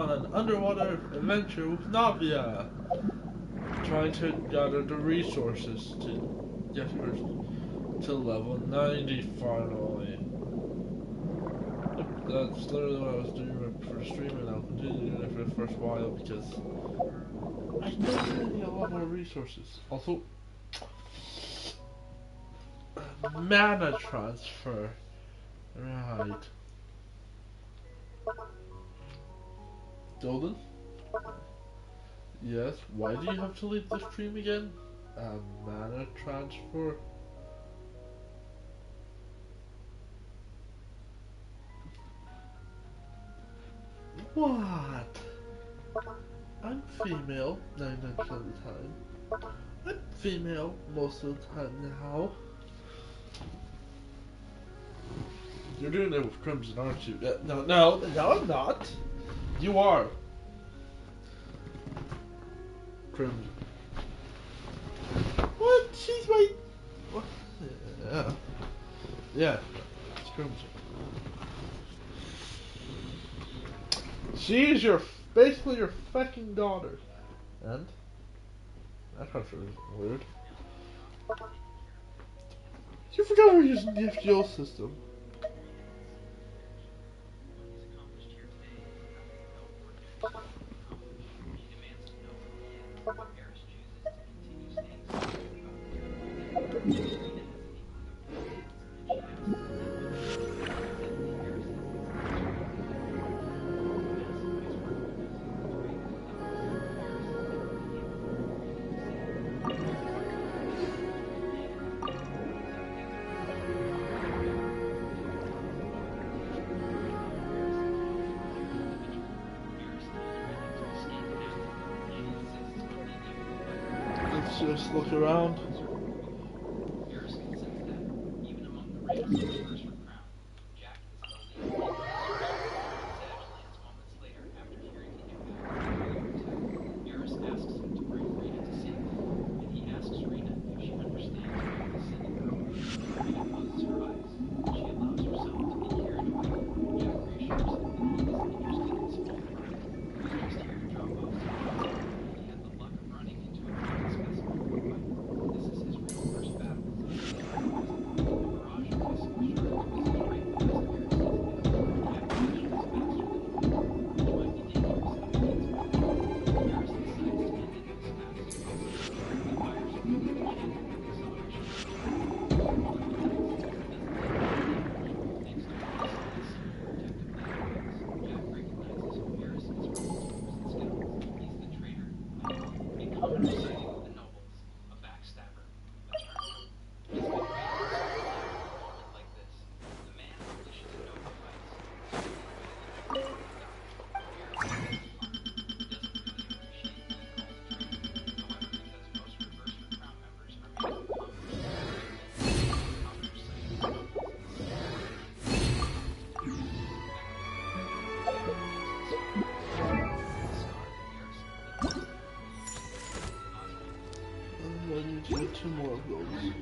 on an underwater adventure with Navia, trying to gather the resources to get her to level 90 finally. Yep, that's literally what I was doing for the stream, and I'll continue doing it for the first while because I don't really need a lot more resources. Also, mana transfer. Right. Golden? Yes, why do you have to leave the stream again? Mana transfer? What? I'm female 99% of the time. I'm female most of the time now. You're doing it with Crimson, aren't you? No, I'm not. You are. Crimson. What? She's my... What? Yeah. Yeah. It's Crimson. She is basically your fucking daughter. And? That's not really weird. You forgot we're using the FGO system. Let's just look around. I need to get 2 more of those.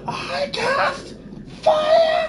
I cast Fireball!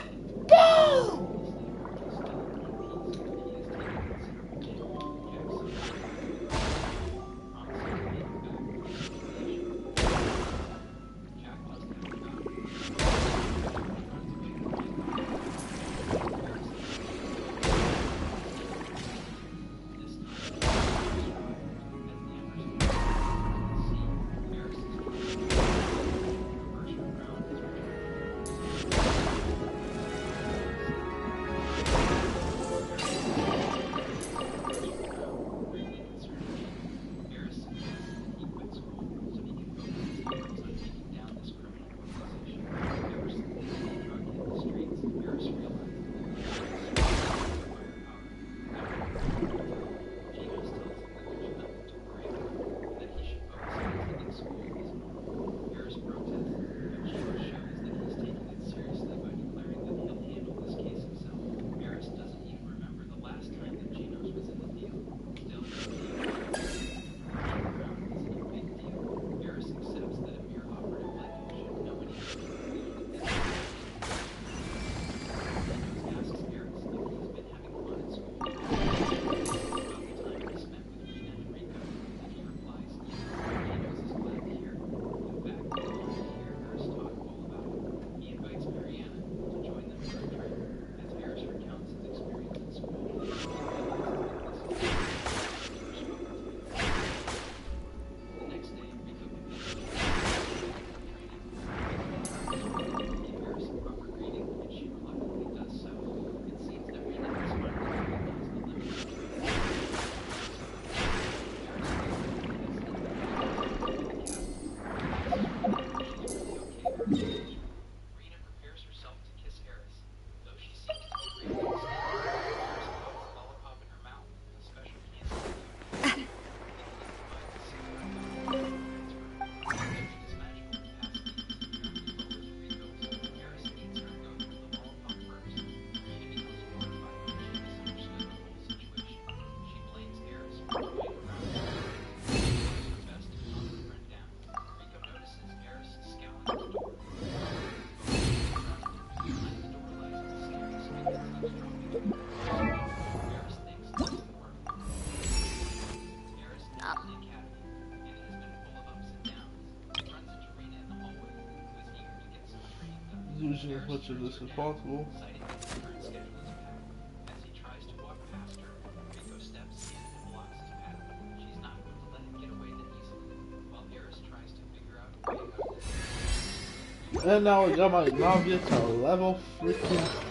using as much of this as possible. And now I got my Navia to level freaking.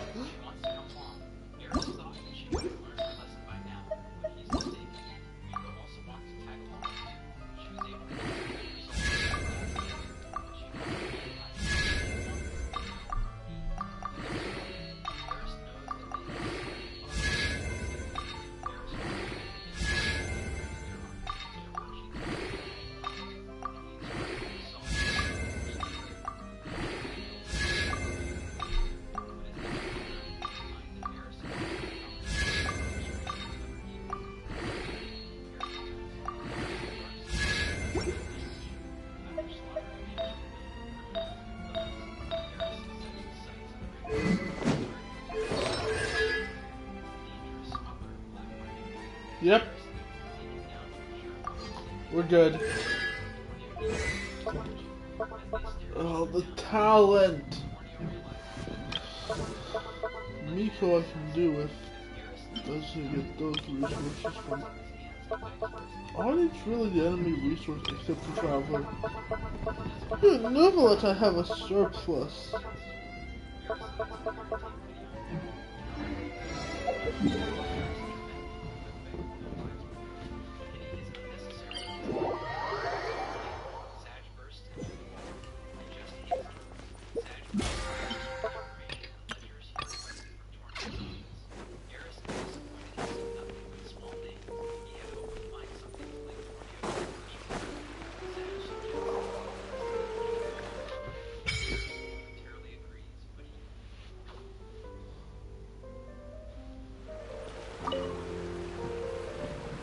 Yep. We're good. Oh, the talent! Miko I can do with doesn't get those resources from. Aren't it really the enemy resource except for Traveler? Good, Nuvalet I have a surplus.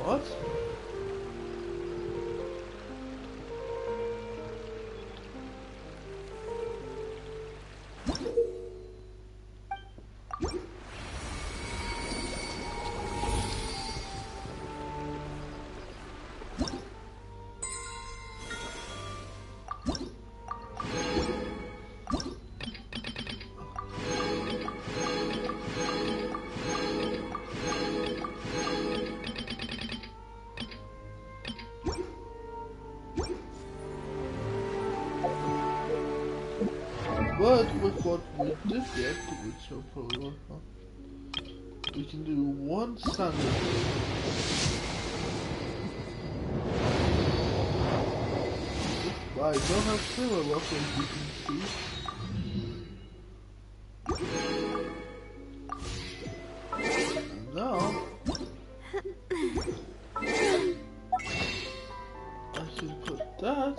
What? But with what we did get, which I'll probably work on, we can do one sandwich. I don't have similar weapons, you can see. And now, I can put that.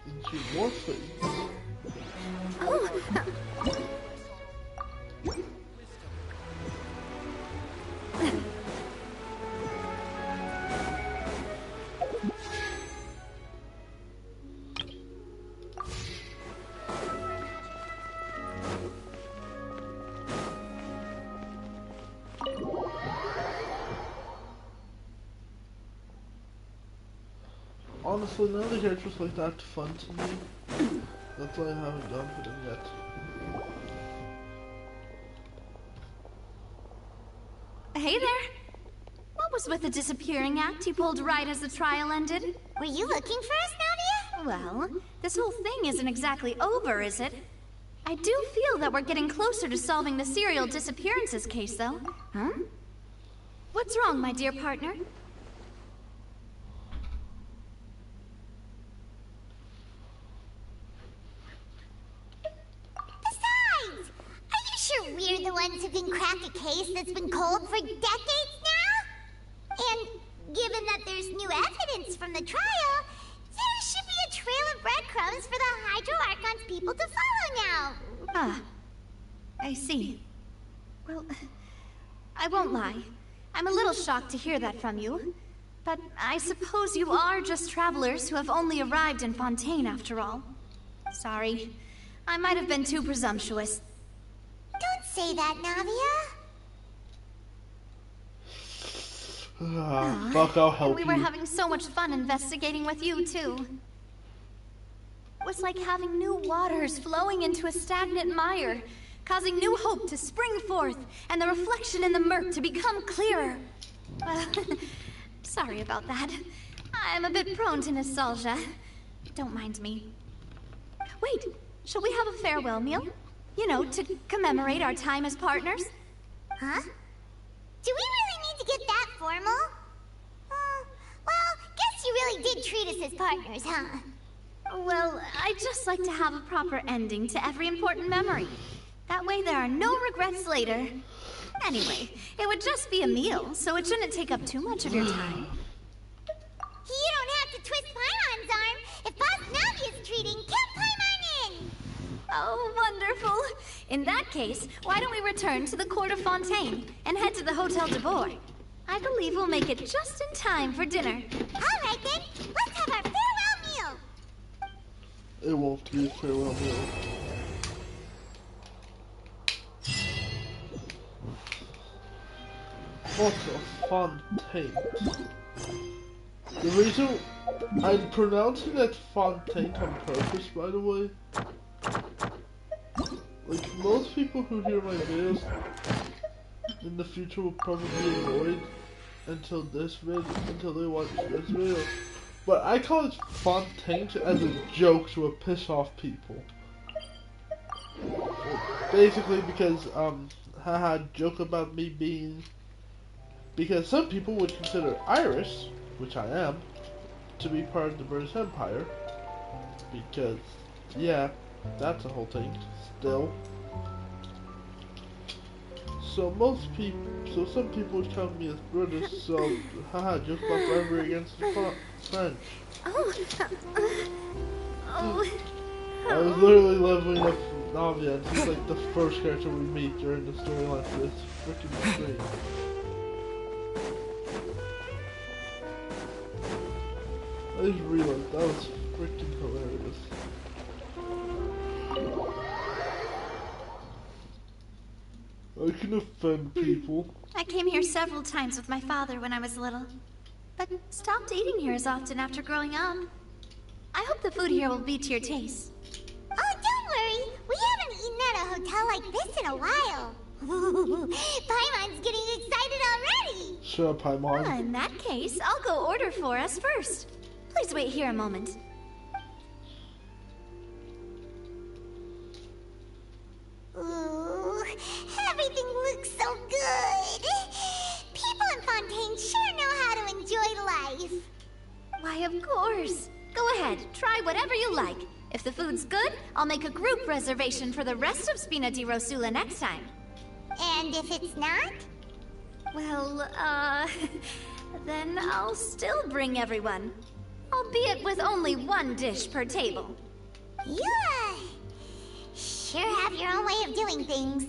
Into more things. Honestly, none of the characters like that fun to me. That's why I haven't gone for them yet. Hey there! What was with the disappearing act you pulled right as the trial ended? Were you looking for us, Navia? Well, this whole thing isn't exactly over, is it? I do feel that we're getting closer to solving the serial disappearances case, though. Huh? What's wrong, my dear partner? Besides, are you sure we're the ones who can crack a case that's been cold for decades now? And given that there's new evidence from the trial, there should be a trail of breadcrumbs for the Hydro Archon's people to follow now. Ah, I see. Well, I won't lie. I'm a little shocked to hear that from you. But I suppose you are just travelers who have only arrived in Fontaine after all. Sorry. I might have been too presumptuous. Don't say that, Navia. Fuck, I'll help and we were you. having so much fun investigating with you, too. It was like having new waters flowing into a stagnant mire, causing new hope to spring forth, and the reflection in the murk to become clearer. Sorry about that. I'm a bit prone to nostalgia. Don't mind me. Wait, shall we have a farewell meal? You know, to commemorate our time as partners? Huh? Do we really need to get that formal? Well, guess you really did treat us as partners, huh? Well, I'd just like to have a proper ending to every important memory. That way there are no regrets later. Anyway, it would just be a meal, so it shouldn't take up too much of your time. You don't have to twist Paimon's arm. If Boss Navi is treating, count Paimon in! Oh, wonderful. In that case, why don't we return to the Court of Fontaine and head to the Hotel de Bois? I believe we'll make it just in time for dinner. All right then, let's have our farewell meal. It won't be a farewell meal. What a Fontaine. The reason I'm pronouncing it Fontaine on purpose, by the way. Like, most people who hear my videos in the future will probably be annoyed until they watch this video. But I call it Fontaine as a joke to piss off people. Basically because, haha, joke about me being... Because some people would consider Irish, which I am, to be part of the British Empire. Because, yeah, that's a whole thing, still. So some people would count me as British, so, haha, joke about rivalry against the French. I was literally leveling up Navia, and she's like the first character we meet during the storyline for this freaking stream. I just realized that was freaking hilarious. I can offend people. I came here several times with my father when I was little, but stopped eating here as often after growing up. I hope the food here will be to your taste. Oh, don't worry. We haven't eaten at a hotel like this in a while. Paimon's getting excited already. Shut up, Paimon. In that case, I'll go order for us first. Please wait here a moment. Ooh, everything looks so good. People in Fontaine sure know how to enjoy life. Why, of course. Go ahead, try whatever you like. If the food's good, I'll make a group reservation for the rest of Spina di Rosula next time. And if it's not? Well, then I'll still bring everyone. Albeit with only one dish per table. You, sure have your own way of doing things.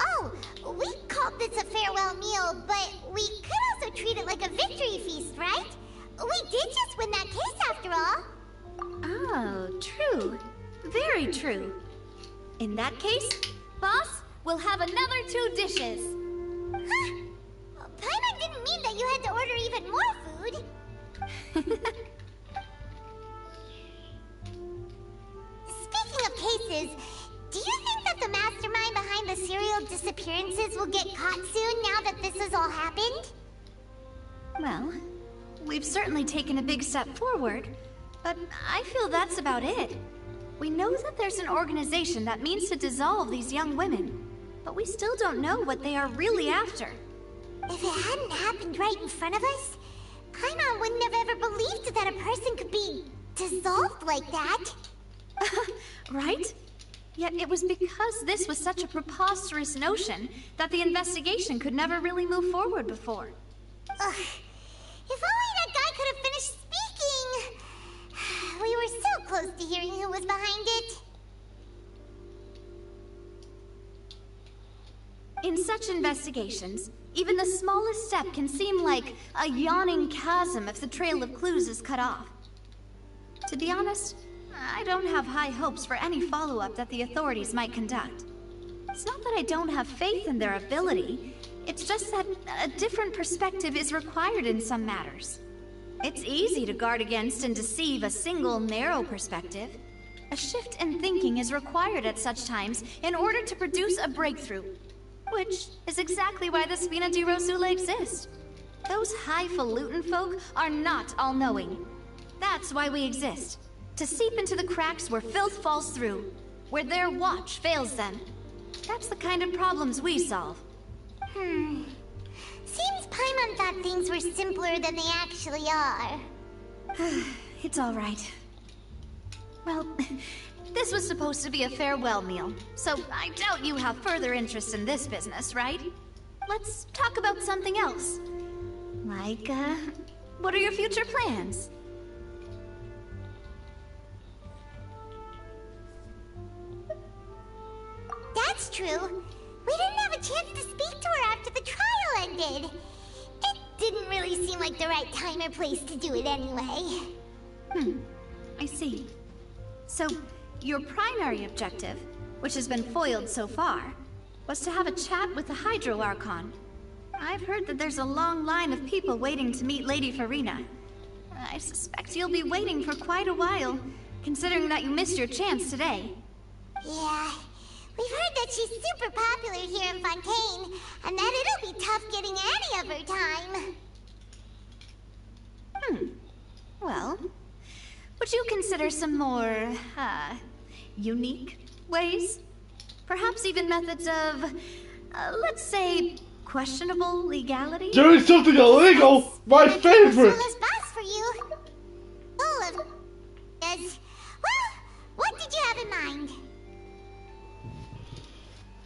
Oh, we called this a farewell meal, but we could also treat it like a victory feast, right? We did just win that case after all. Oh, true. Very true. In that case, boss, we'll have another 2 dishes. Huh? Paimon didn't mean that you had to order even more food. Speaking of cases, do you think that the mastermind behind the serial disappearances will get caught soon now that this has all happened? Well, we've certainly taken a big step forward, but I feel that's about it. We know that there's an organization that means to dissolve these young women, but we still don't know what they are really after. If it hadn't happened right in front of us, Paimon wouldn't have ever believed that a person could be dissolved like that. Right? Yet it was because this was such a preposterous notion that the investigation could never really move forward before. Ugh. If only that guy could have finished speaking! We were so close to hearing who was behind it. In such investigations, even the smallest step can seem like a yawning chasm if the trail of clues is cut off. To be honest, I don't have high hopes for any follow-up that the authorities might conduct. It's not that I don't have faith in their ability, It's just that a different perspective is required in some matters. It's easy to guard against and deceive a single narrow perspective. A shift in thinking is required at such times in order to produce a breakthrough, which is exactly why the Spina di Rosula exist. Those highfalutin folk are not all-knowing. That's why we exist. To seep into the cracks where filth falls through, where their watch fails them. That's the kind of problems we solve. Seems Paimon thought things were simpler than they actually are. It's all right. Well, this was supposed to be a farewell meal, so I doubt you have further interest in this business, right? Let's talk about something else. Like, what are your future plans? That's true. We didn't have a chance to speak to her after the trial ended. It didn't really seem like the right time or place to do it anyway. I see. So, your primary objective, which has been foiled so far, was to have a chat with the Hydro Archon. I've heard that there's a long line of people waiting to meet Lady Farina. I suspect you'll be waiting for quite a while, considering that you missed your chance today. Yeah, we've heard that she's super popular here in Fontaine, and that it'll be tough getting any of her time. Well, would you consider some more, unique ways? Perhaps even methods of, let's say, questionable legality? Doing something illegal? My favorite! Ursula's boss for you. Full of... Yes. Well, what did you have in mind?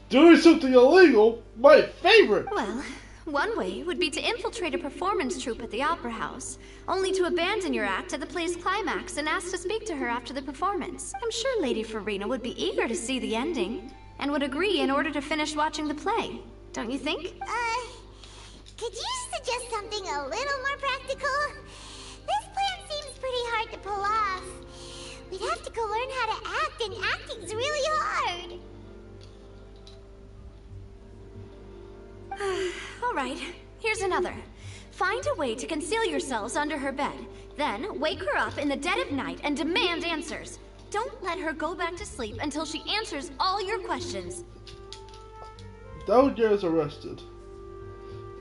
Doing something illegal? My favorite! Well, one way would be to infiltrate a performance troupe at the Opera House, only to abandon your act at the play's climax and ask to speak to her after the performance. I'm sure Lady Farina would be eager to see the ending, and would agree in order to finish watching the play. Don't you think? Could you suggest something a little more practical? This plan seems pretty hard to pull off. We'd have to go learn how to act, and acting's really hard. All right, here's another. Find a way to conceal yourselves under her bed. Then wake her up in the dead of night and demand answers. Don't let her go back to sleep until she answers all your questions. Don't get us arrested.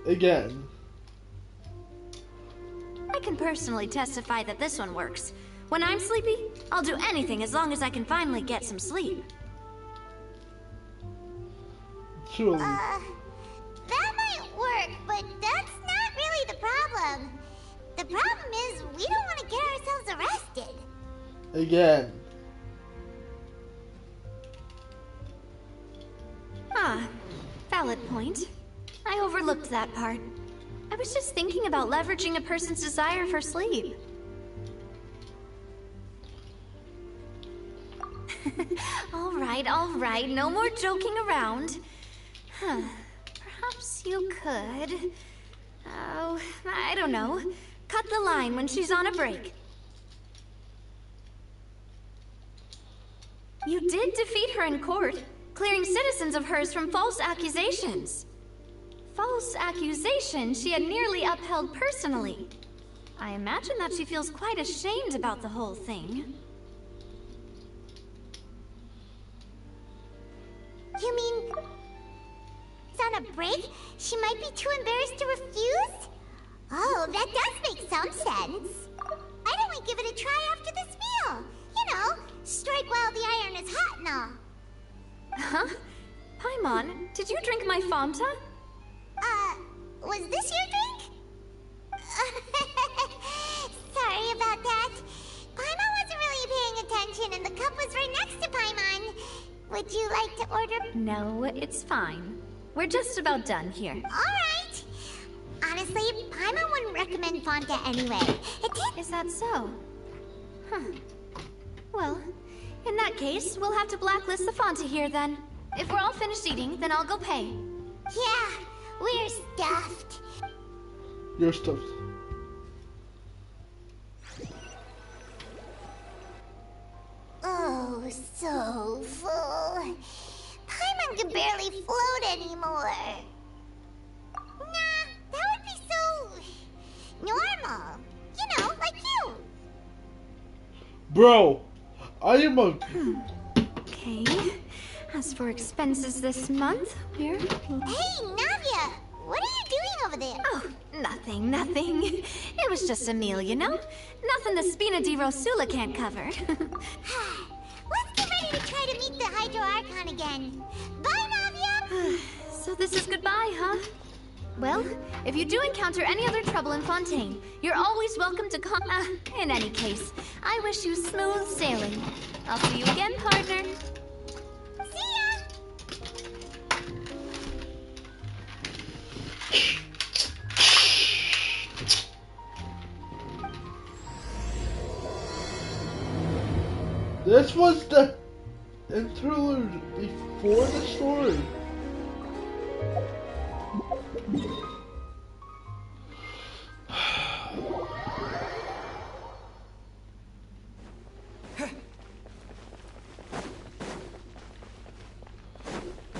Again. I can personally testify that this one works. When I'm sleepy, I'll do anything as long as I can finally get some sleep. Surely. That might work, but that's not really the problem. The problem is we don't want to get ourselves arrested. Again. Valid point. I overlooked that part. I was just thinking about leveraging a person's desire for sleep. All right, no more joking around. Perhaps you could... Oh, I don't know. Cut the line when she's on a break. You did defeat her in court, clearing citizens of hers from false accusations. False accusations she had nearly upheld personally. I imagine that she feels quite ashamed about the whole thing. You mean... it's on a break? She might be too embarrassed to refuse? Oh, that does make some sense. Why don't we give it a try after this meal? You know, strike while the iron is hot and all. Huh? Paimon, did you drink my Fanta? Was this your drink? Sorry about that. Paimon wasn't really paying attention and the cup was right next to Paimon. Would you like to order? No, it's fine. We're just about done here. Alright. Honestly, Paimon wouldn't recommend Fanta anyway. Is that so? Huh. Well, in that case, we'll have to blacklist the Fanta here then. If we're all finished eating, then I'll go pay. Yeah, we're stuffed. You're stuffed. Oh, so full. Paimon can barely float anymore. all. You know, like you. Bro, I am a... Okay. As for expenses this month, we're... Hey, Navia! What are you doing over there? Oh, nothing. It was just a meal, you know? Nothing the Spina di Rosula can't cover. Let's get ready to try to meet the Hydro Archon again. Bye, Navia! So this is goodbye, huh? Well, if you do encounter any other trouble in Fontaine, you're always welcome to come. In any case, I wish you smooth sailing. I'll see you again, partner. See ya! This was the interlude before the story.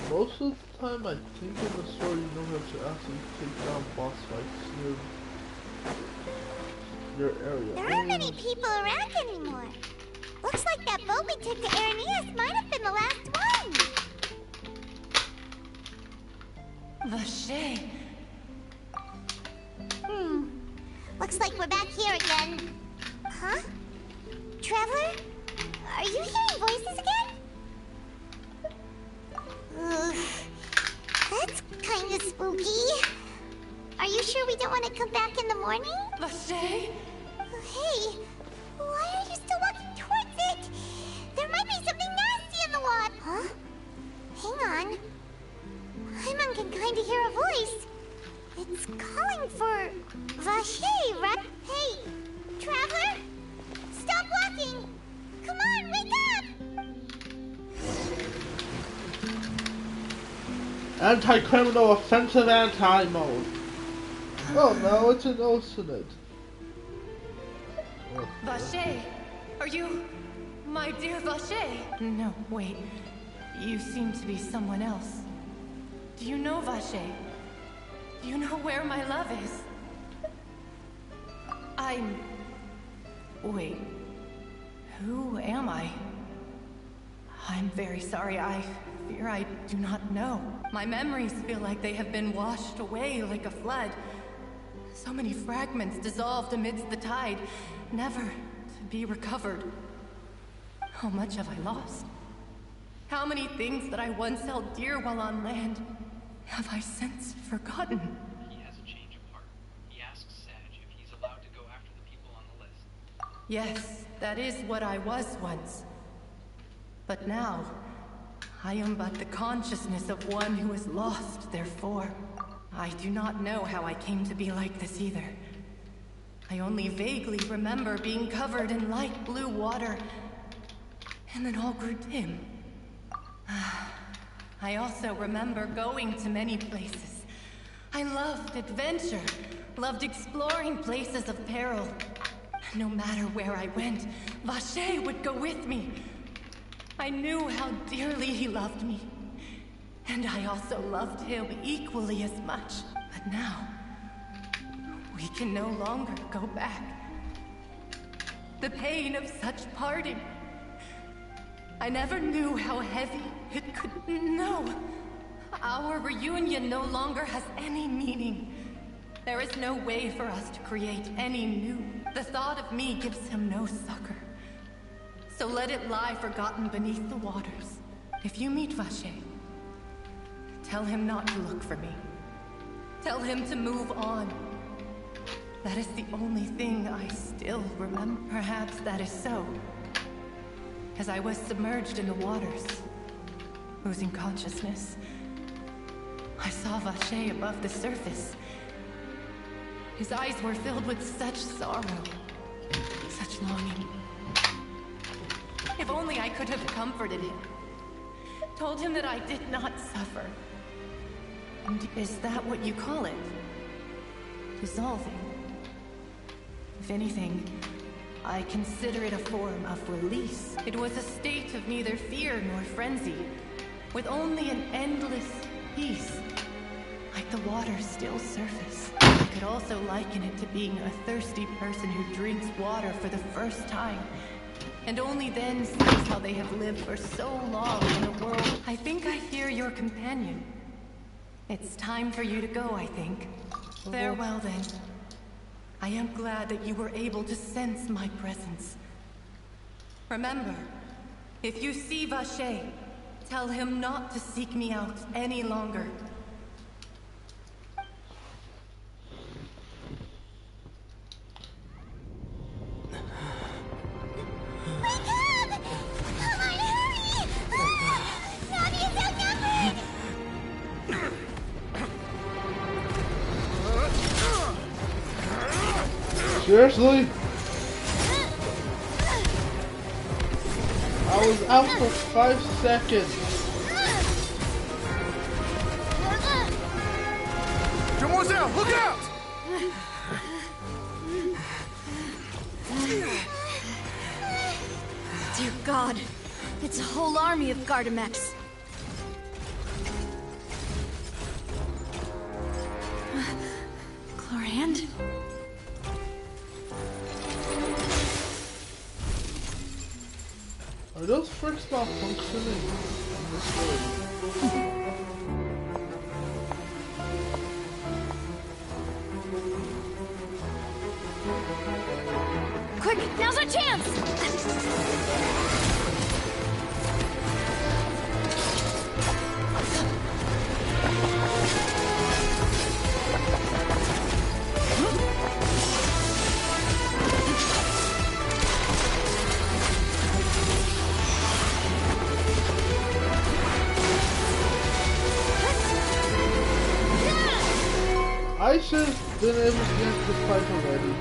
Most of the time, I think in the story you don't have to actually take down boss fights near your area. There aren't many people around anymore. Looks like that boat we took to Araneas might have been the last one. Vache. Looks like we're back here again. Huh? Traveler? Are you hearing voices again? Ugh. That's kinda spooky. Are you sure we don't want to come back in the morning? Vache? Hey, why are you still walking towards it? There might be something nasty in the water. Huh? Hang on. Paimon can kinda hear a voice. It's calling for Vache, right? Hey, Traveler? Stop walking! Come on, wake up! Anti-criminal offensive anti-mode. Oh no, it's an Oceanid. Vache! Are you... my dear Vache? No, wait. You seem to be someone else. Do you know Vache? Do you know where my love is? Wait. Who am I? I'm very sorry. I fear I do not know. My memories feel like they have been washed away like a flood. So many fragments dissolved amidst the tide, never to be recovered. How much have I lost? How many things that I once held dear while on land have I since forgotten? He has a change of heart. He asks Sag if he's allowed to go after the people on the list. Yes, that is what I was once. But now, I am but the consciousness of one who is lost, therefore. I do not know how I came to be like this either. I only vaguely remember being covered in light blue water, and then all grew dim. I also remember going to many places. I loved adventure, loved exploring places of peril. No matter where I went, Vache would go with me. I knew how dearly he loved me. And I also loved him equally as much. But now, we can no longer go back. The pain of such parting. I never knew how heavy it could... No! Our reunion no longer has any meaning. There is no way for us to create any new. The thought of me gives him no succor. So let it lie forgotten beneath the waters. If you meet Vache, tell him not to look for me. Tell him to move on. That is the only thing I still remember. Perhaps that is so. As I was submerged in the waters, losing consciousness, I saw Vache above the surface. His eyes were filled with such sorrow, such longing. If only I could have comforted him, told him that I did not suffer. And is that what you call it? Dissolving? If anything, I consider it a form of release. It was a state of neither fear nor frenzy, with only an endless peace, like the water's still surface. I could also liken it to being a thirsty person who drinks water for the first time, and only then sees how they have lived for so long in a world. I think I hear your companion. It's time for you to go, I think. Farewell, then. I am glad that you were able to sense my presence. Remember, if you see Vache, tell him not to seek me out any longer. Seriously? I was out for 5 seconds. Demoiselle, look out! Dear God, it's a whole army of Gardamex. Clorand? Are those freaks not functioning in this way? Quick, now's our chance! I should have been able to get this fight already.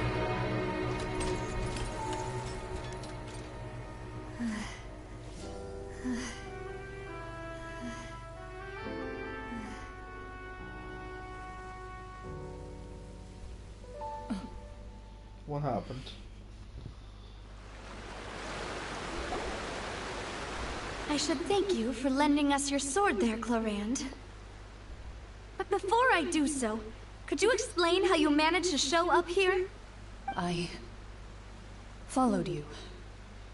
What happened? I should thank you for lending us your sword there, Clorand. But before I do so, could you explain how you managed to show up here? I followed you.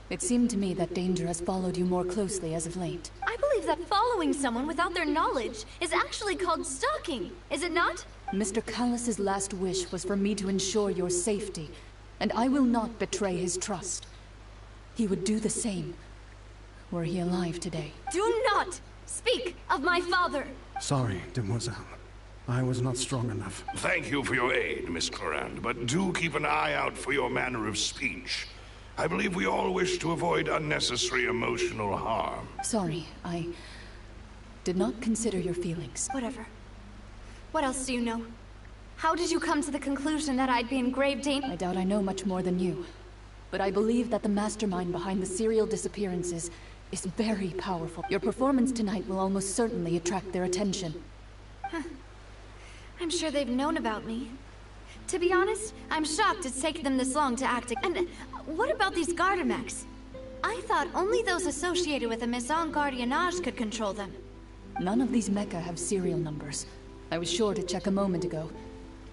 It seemed to me that danger has followed you more closely as of late. I believe that following someone without their knowledge is actually called stalking, is it not? Mr. Callus's last wish was for me to ensure your safety, and I will not betray his trust. He would do the same, were he alive today. Do not speak of my father! Sorry, Demoiselle. I was not strong enough. Thank you for your aid, Miss Clorand, but do keep an eye out for your manner of speech. I believe we all wish to avoid unnecessary emotional harm. Sorry, I did not consider your feelings. Whatever. What else do you know? How did you come to the conclusion that I'd be in grave danger? I doubt I know much more than you, but I believe that the mastermind behind the serial disappearances is very powerful. Your performance tonight will almost certainly attract their attention. I'm sure they've known about me. To be honest, I'm shocked it's taken them this long to act. And what about these Gardamex? I thought only those associated with the Maison Gardiennage could control them. None of these mecha have serial numbers. I was sure to check a moment ago.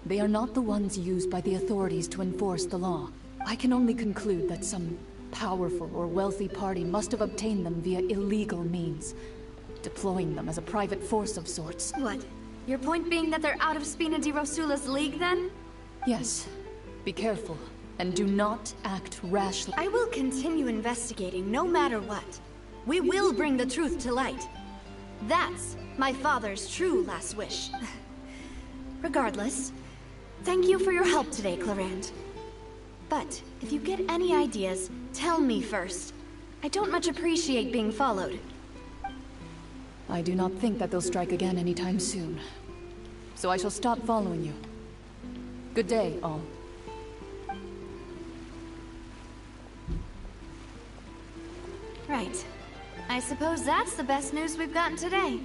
They are not the ones used by the authorities to enforce the law. I can only conclude that some powerful or wealthy party must have obtained them via illegal means, deploying them as a private force of sorts. What? Your point being that they're out of Spina di Rosula's league, then? Yes. Be careful, and do not act rashly. I will continue investigating, no matter what. We will bring the truth to light. That's my father's true last wish. Regardless, thank you for your help today, Clorand. But if you get any ideas, tell me first. I don't much appreciate being followed. I do not think that they'll strike again anytime soon. So I shall stop following you. Good day, all. Right. I suppose that's the best news we've gotten today.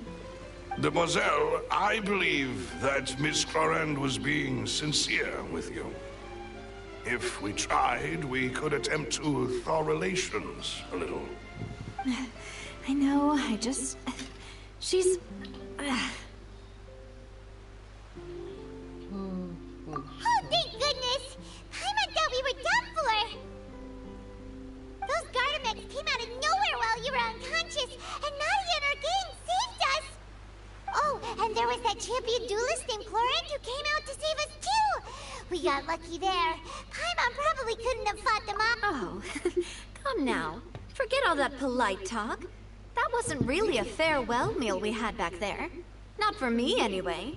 Demoiselle, I believe that Miss Clorand was being sincere with you. If we tried, we could attempt to thaw relations a little. I know, she's... then there was that champion duelist named Florent who came out to save us too! We got lucky there. Paimon probably couldn't have fought them off. Oh, come now. Forget all that polite talk. That wasn't really a farewell meal we had back there. Not for me, anyway.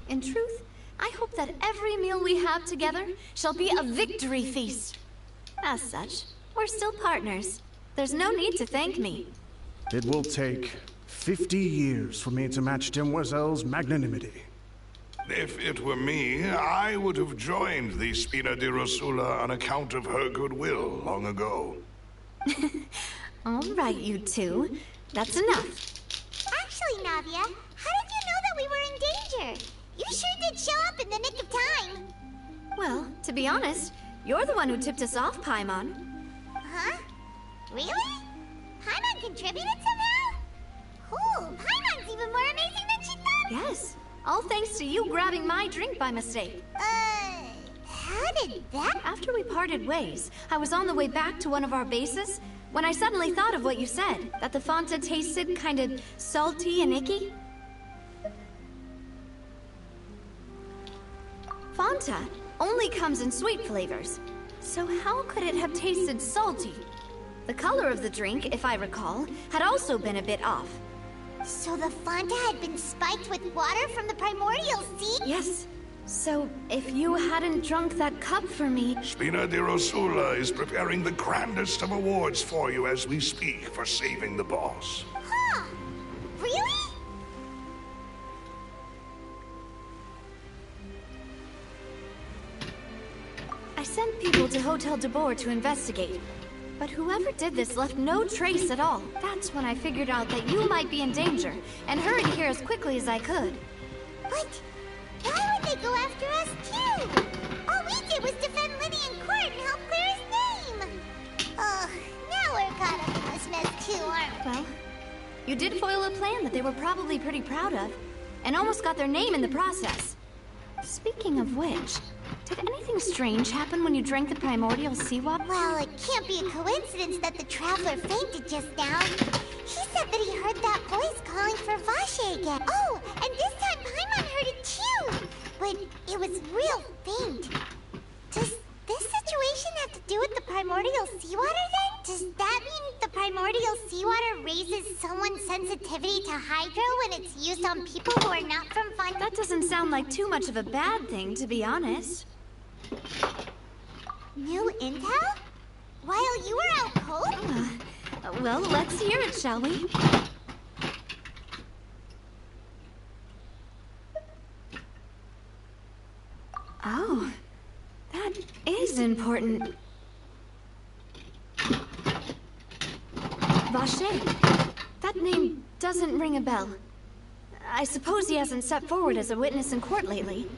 In truth, I hope that every meal we have together shall be a victory feast. As such, we're still partners. There's no need to thank me. It will take 50 years for me to match Demoiselle's magnanimity. If it were me, I would have joined the Spina di Rosula on account of her goodwill long ago. All right, you two. That's enough. Actually, Navia, how did you know that we were in danger? You sure did show up in the nick of time. Well, to be honest, you're the one who tipped us off, Paimon. Huh? Really? Paimon contributed somehow? Cool, Paimon's even more amazing than she thought. Yes, all thanks to you grabbing my drink by mistake. How did that? After we parted ways, I was on the way back to one of our bases when I suddenly thought of what you said, that the Fanta tasted kind of salty and icky. Fanta only comes in sweet flavors, so how could it have tasted salty? The color of the drink, if I recall, had also been a bit off. So the Fanta had been spiked with water from the primordial sea? Yes. So, if you hadn't drunk that cup for me... Spina di Rosula is preparing the grandest of awards for you as we speak for saving the boss. Huh? Really? I sent people to Hotel de Boer to investigate, but whoever did this left no trace at all. That's when I figured out that you might be in danger, and hurried here as quickly as I could. But why would they go after us too? All we did was defend Liddy in court and help clear his name. Ugh, now we're caught up in this mess too, aren't we? Well, you did foil a plan that they were probably pretty proud of, and almost got their name in the process. Speaking of which, did anything strange happen when you drank the primordial seawater? Well, it can't be a coincidence that the traveler fainted just now. He said that he heard that voice calling for Vache again. Oh, and this time Paimon heard it too. But it was real faint. Does this situation have to do with the primordial seawater then? Does that mean the primordial seawater raises someone's sensitivity to hydro when it's used on people who are not from Fun? That doesn't sound like too much of a bad thing, to be honest. New intel? While you were out cold? Well, let's hear it, shall we? Oh, that is important. Vache. That name doesn't ring a bell. I suppose he hasn't stepped forward as a witness in court lately.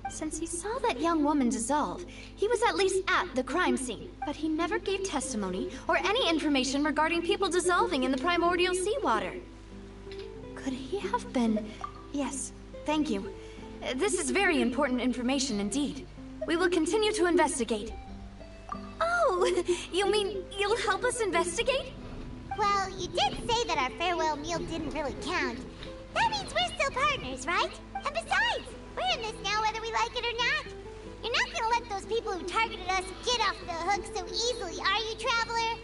Since he saw that young woman dissolve, he was at least at the crime scene. But he never gave testimony or any information regarding people dissolving in the primordial seawater. Could he have been... Yes, thank you. This is very important information indeed. We will continue to investigate. Oh, you mean you'll help us investigate? Well, you did say that our farewell meal didn't really count. That means we're still partners, right? And besides, we're in this now whether we like it or not. You're not gonna let those people who targeted us get off the hook so easily, are you, Traveler?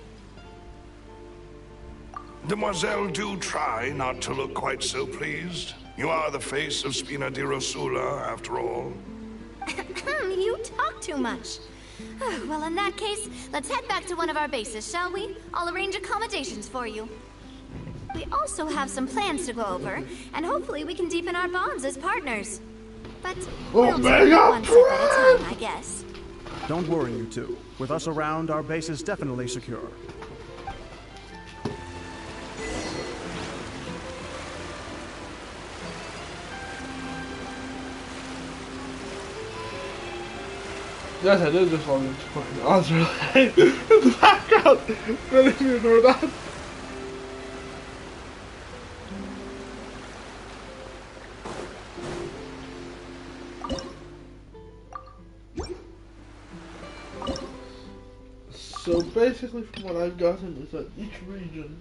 Demoiselle, do try not to look quite so pleased. You are the face of Spina di Rosula, after all. You talk too much. Well, in that case, let's head back to one of our bases, shall we? I'll arrange accommodations for you. We also have some plans to go over, and hopefully we can deepen our bonds as partners. But we'll take it one step at a time, I guess. Don't worry, you two. With us around, our base is definitely secure. Yes, I did just log into fucking Oscar in the background. Didn't even ignore that. So basically, from what I've gotten, is that each region.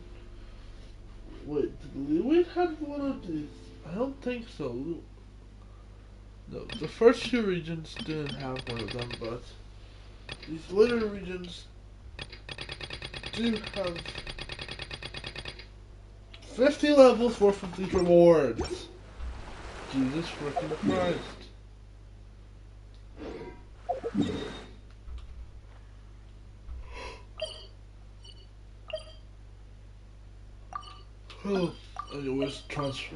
Wait, did Lewin have one of these? I don't think so. No, the first two regions didn't have one of them, but these later regions do have 50 levels worth of these rewards. Jesus freaking Christ. Oh, anyways, transfer.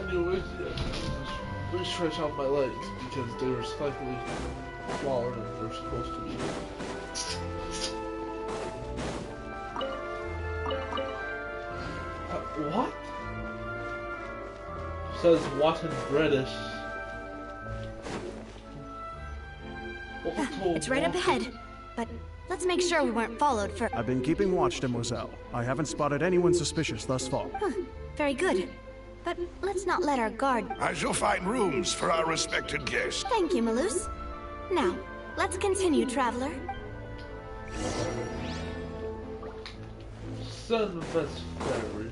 Anyways, yeah, just stretch out my legs because they were slightly smaller than they're supposed to be. What? Says what in British? It's right up ahead, but let's make sure we weren't followed for. I've been keeping watch, Demoiselle. I haven't spotted anyone suspicious thus far. Very good. But let's not let our guard. I shall find rooms for our respected guest. Thank you, Malus. Now, let's continue, traveler. Son of a fairy.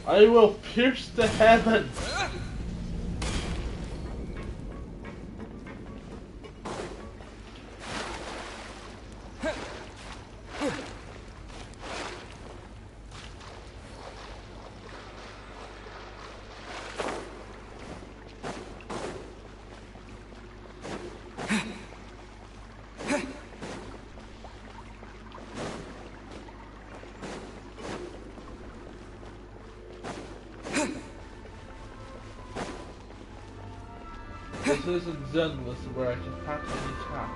I will pierce the heaven. This isn't Zenless where I can pack any cat.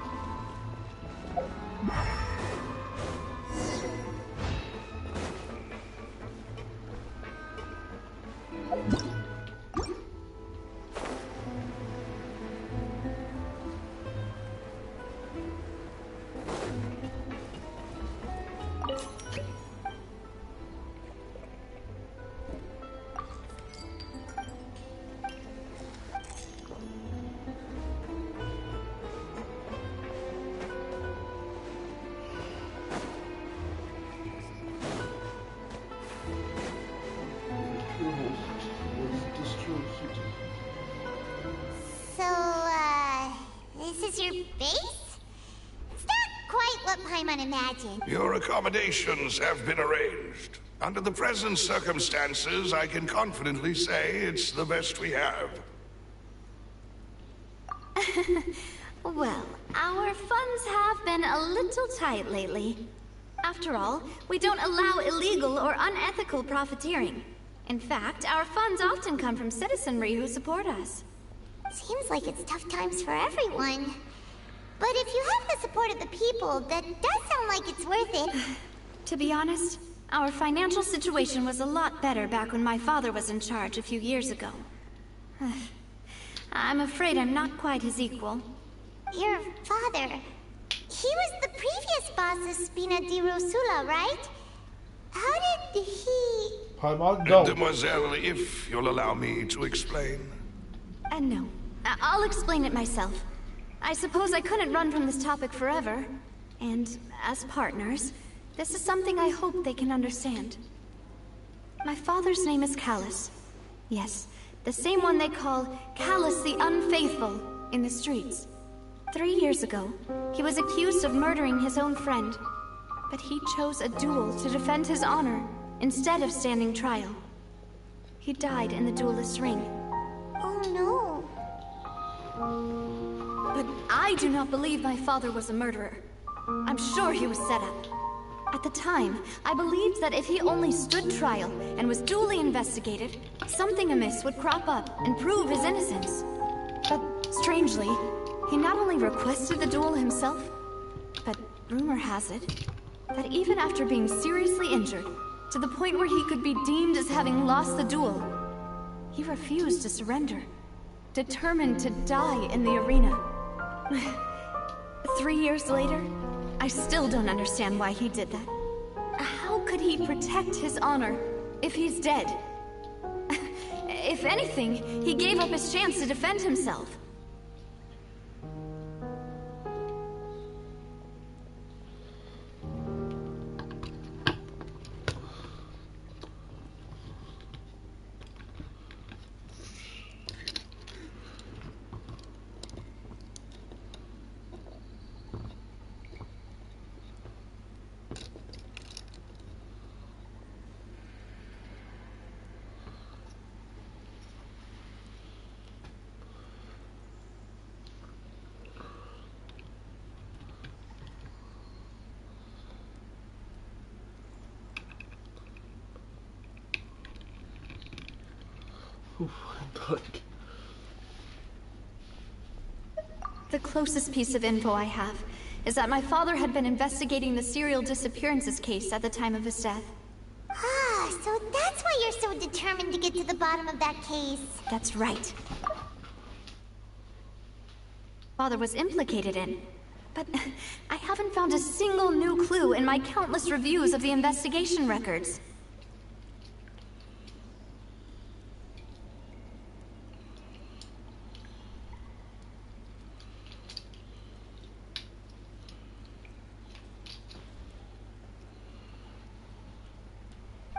This is your base? It's not quite what Paimon imagined. Your accommodations have been arranged. Under the present circumstances, I can confidently say it's the best we have. Well, our funds have been a little tight lately. After all, we don't allow illegal or unethical profiteering. In fact, our funds often come from citizenry who support us. Seems like it's tough times for everyone. But if you have the support of the people, that does sound like it's worth it. To be honest, our financial situation was a lot better back when my father was in charge a few years ago. I'm afraid I'm not quite his equal. Your father... He was the previous boss of Spina di Rosula, right? How did he... Paimon, no. Mademoiselle, if you'll allow me to explain. No. I'll explain it myself. I suppose I couldn't run from this topic forever. And as partners, this is something I hope they can understand. My father's name is Callus. Yes, the same one they call Callus the Unfaithful in the streets. 3 years ago, he was accused of murdering his own friend. But he chose a duel to defend his honor instead of standing trial. He died in the duelist's ring. Oh no. But I do not believe my father was a murderer. I'm sure he was set up. At the time, I believed that if he only stood trial and was duly investigated, something amiss would crop up and prove his innocence. But strangely, he not only requested the duel himself, but rumor has it that even after being seriously injured, to the point where he could be deemed as having lost the duel, he refused to surrender, determined to die in the arena. 3 years later, I still don't understand why he did that. How could he protect his honor if he's dead? If anything, he gave up his chance to defend himself. The closest piece of info I have is that my father had been investigating the serial disappearances case at the time of his death. Ah, so that's why you're so determined to get to the bottom of that case. That's right. Father was implicated in, but I haven't found a single new clue in my countless reviews of the investigation records.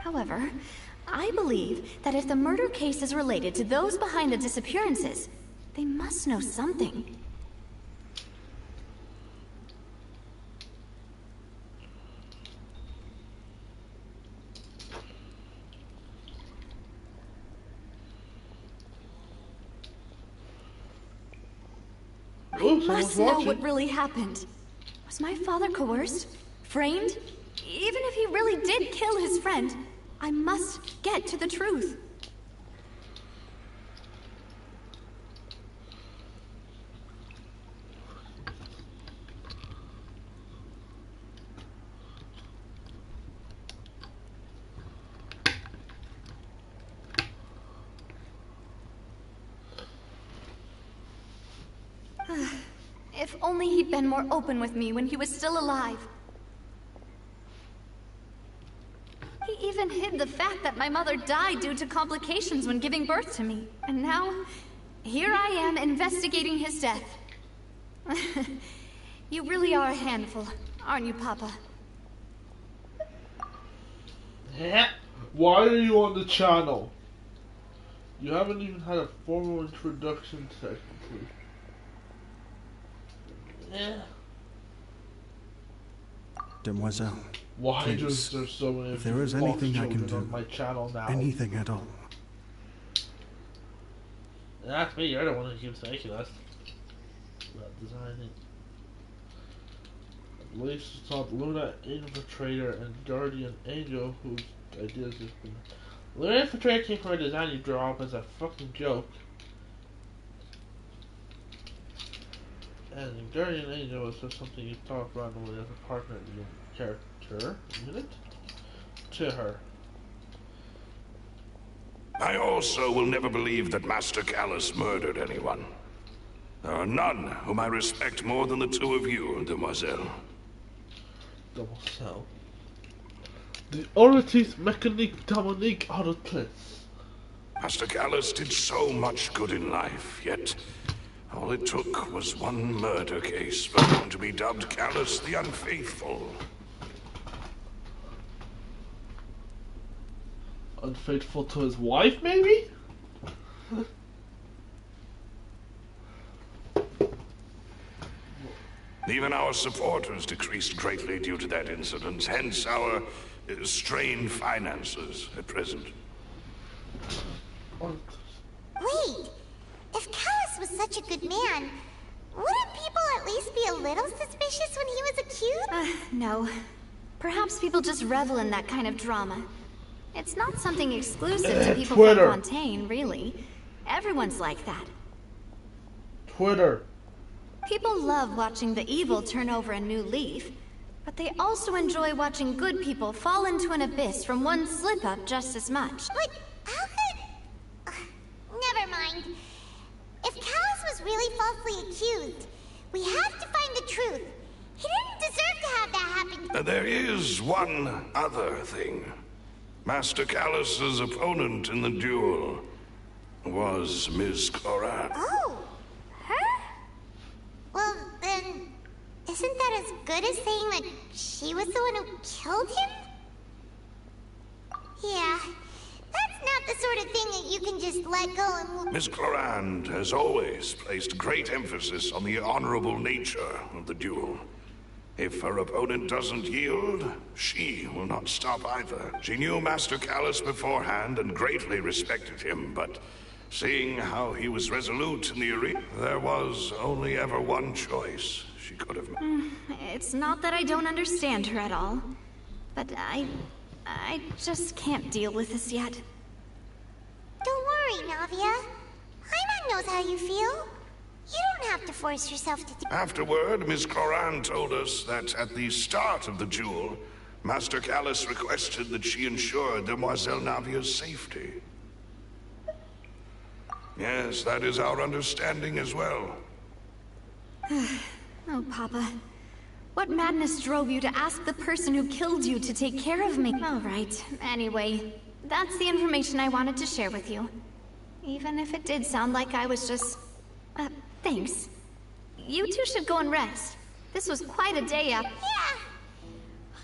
However, I believe that if the murder case is related to those behind the disappearances, they must know something. I must know what really happened. Was my father coerced? Framed? Even if he really did kill his friend, I must get to the truth. If only he'd been more open with me when he was still alive. He even hid the fact that my mother died due to complications when giving birth to me. And now, here I am investigating his death. You really are a handful, aren't you, Papa? Why are you on the channel? You haven't even had a formal introduction, technically. Demoiselle, why please, is there so many if there is anything I can do, on my channel now? anything at all. That's me, you're the one who keeps making us. About designing. At least it's not Luna Infiltrator and Guardian Angel whose ideas have been... Luna Infiltrator came from a design you draw up as a fucking joke. And Guardian Angel was just something you thought randomly as a partner character unit to her. I also will never believe that Master Callus murdered anyone. There are none whom I respect more than the two of you, Demoiselle. Demoiselle. The Oritis Mechanique Dominique Autoclis. Master Callus did so much good in life, yet all it took was one murder case for him to be dubbed Callus the Unfaithful. Unfaithful to his wife, maybe? Even our supporters decreased greatly due to that incident, hence our strained finances at present. Wait, if Callus was such a good man, wouldn't people at least be a little suspicious when he was accused? No. Perhaps people just revel in that kind of drama. It's not something exclusive to people Twitter. from Fontaine, really. Everyone's like that. Twitter. People love watching the evil turn over a new leaf, but they also enjoy watching good people fall into an abyss from one slip-up just as much. But how could... never mind. If Callus was really falsely accused, we have to find the truth. He didn't deserve to have that happen. There is one other thing. Master Callus's opponent in the duel was Ms. Cloran. Oh, her? Well, then, isn't that as good as saying that she was the one who killed him? Yeah, that's not the sort of thing that you can just let go and move. Miss Cloran has always placed great emphasis on the honorable nature of the duel. If her opponent doesn't yield, she will not stop either. She knew Master Callus beforehand and greatly respected him, but seeing how he was resolute in the arena, there was only ever one choice she could have made. It's not that I don't understand her at all, but I just can't deal with this yet. Don't worry, Navia. Paimon knows how you feel. You don't have to force yourself to do... Afterward, Miss Cloran told us that at the start of the duel, Master Callus requested that she ensure Demoiselle Navia's safety. Yes, that is our understanding as well. Oh, Papa. What madness drove you to ask the person who killed you to take care of me? All right. Anyway, that's the information I wanted to share with you. Even if it did sound like I was just... thanks. You two should go and rest. This was quite a day up. Yeah.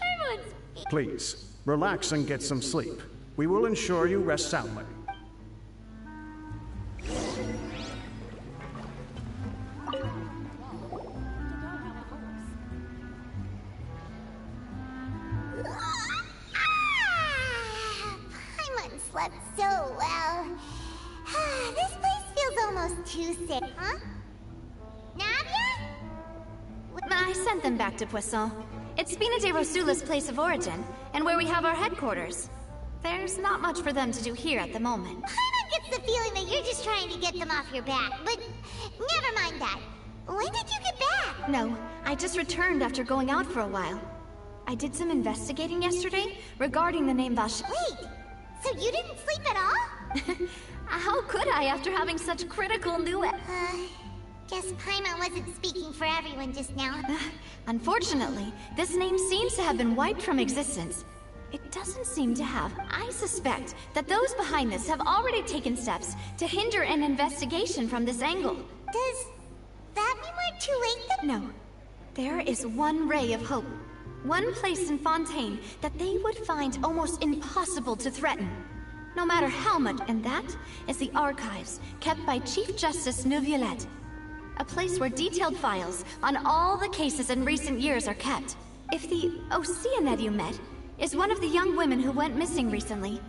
Paimon's... Please, relax and get some sleep. We will ensure you rest soundly. Paimon slept so well. This place feels almost too safe, huh? Navia? I sent them back to Poisson. It's Spina de Rosula's place of origin, and where we have our headquarters. There's not much for them to do here at the moment. Paimon gets the feeling that you're just trying to get them off your back, but never mind that. When did you get back? No, I just returned after going out for a while. I did some investigating yesterday regarding the name Vache. Wait, so you didn't sleep at all? How could I after having such critical new... Guess Paimon wasn't speaking for everyone just now. Unfortunately, this name seems to have been wiped from existence. It doesn't seem to have. I suspect that those behind this have already taken steps to hinder an investigation from this angle. Does that mean we're too late then? No. There is one ray of hope. One place in Fontaine that they would find almost impossible to threaten. No matter how much, and that is the archives kept by Chief Justice Neuvillette. A place where detailed files on all the cases in recent years are kept. If the Oceanette you met is one of the young women who went missing recently,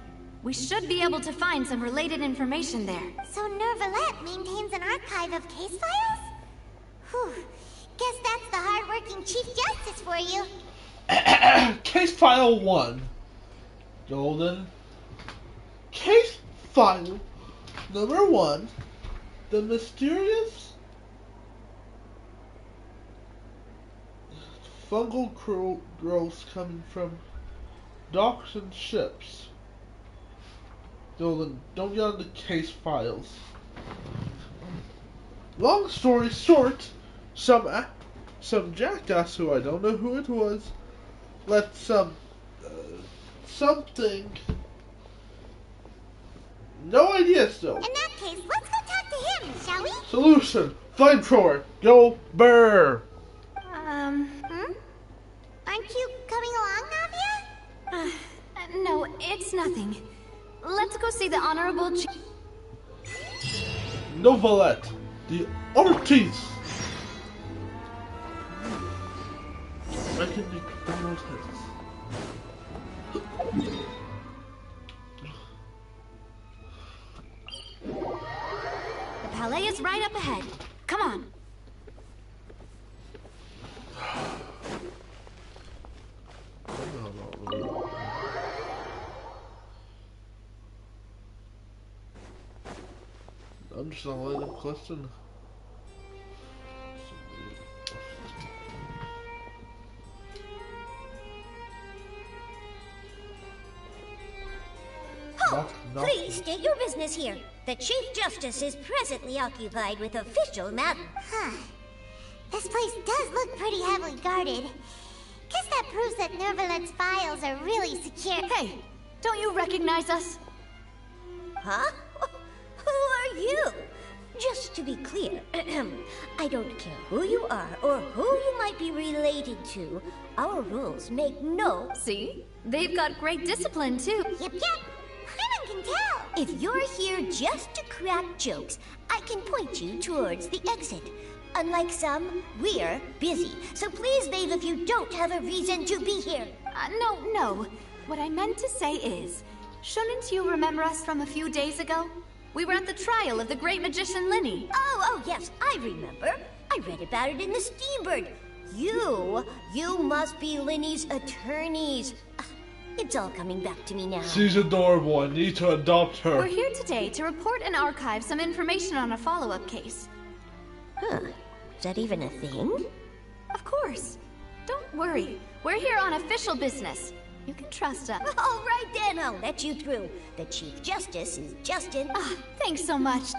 we should be able to find some related information there. So Neuvillette maintains an archive of case files? Whew. Guess that's the hard-working Chief Justice for you. Case file 1. Golden. Case file number 1. The mysterious fungal growths coming from docks and ships. Golden, don't get on the case files. Long story short, some jackass who I don't know who it was let something. No idea still. In that case, let's go talk to him, shall we? Solution. Flamethrower. Go burr. Aren't you coming along, Navia? No, it's nothing. Let's go see the Honorable Neuvillette. The artiste. I can make the most hits. The palais is right up ahead. Come on. I'm just not letting them question. Halt! Please state your business here. The Chief Justice is presently occupied with official matters. This place does look pretty heavily guarded. Guess that proves that Nervalet's files are really secure. Hey, don't you recognize us? Huh? Who are you? Just to be clear, I don't care who you are or who you might be related to. Our rules make no... See? They've got great discipline, too. Yep. Anyone can tell. If you're here just to crack jokes, I can point you towards the exit. Unlike some, we're busy. So please leave if you don't have a reason to be here. No. What I meant to say is, shouldn't you remember us from a few days ago? We were at the trial of the great magician Linny. Oh, yes, I remember. I read about it in the Steambird. You must be Linny's attorneys. It's all coming back to me now. She's adorable. I need to adopt her. We're here today to report and archive some information on a follow-up case. Huh. Is that even a thing? Of course. Don't worry. We're here on official business. You can trust us. All right then, I'll let you through. The Chief Justice is Justin. Thanks so much.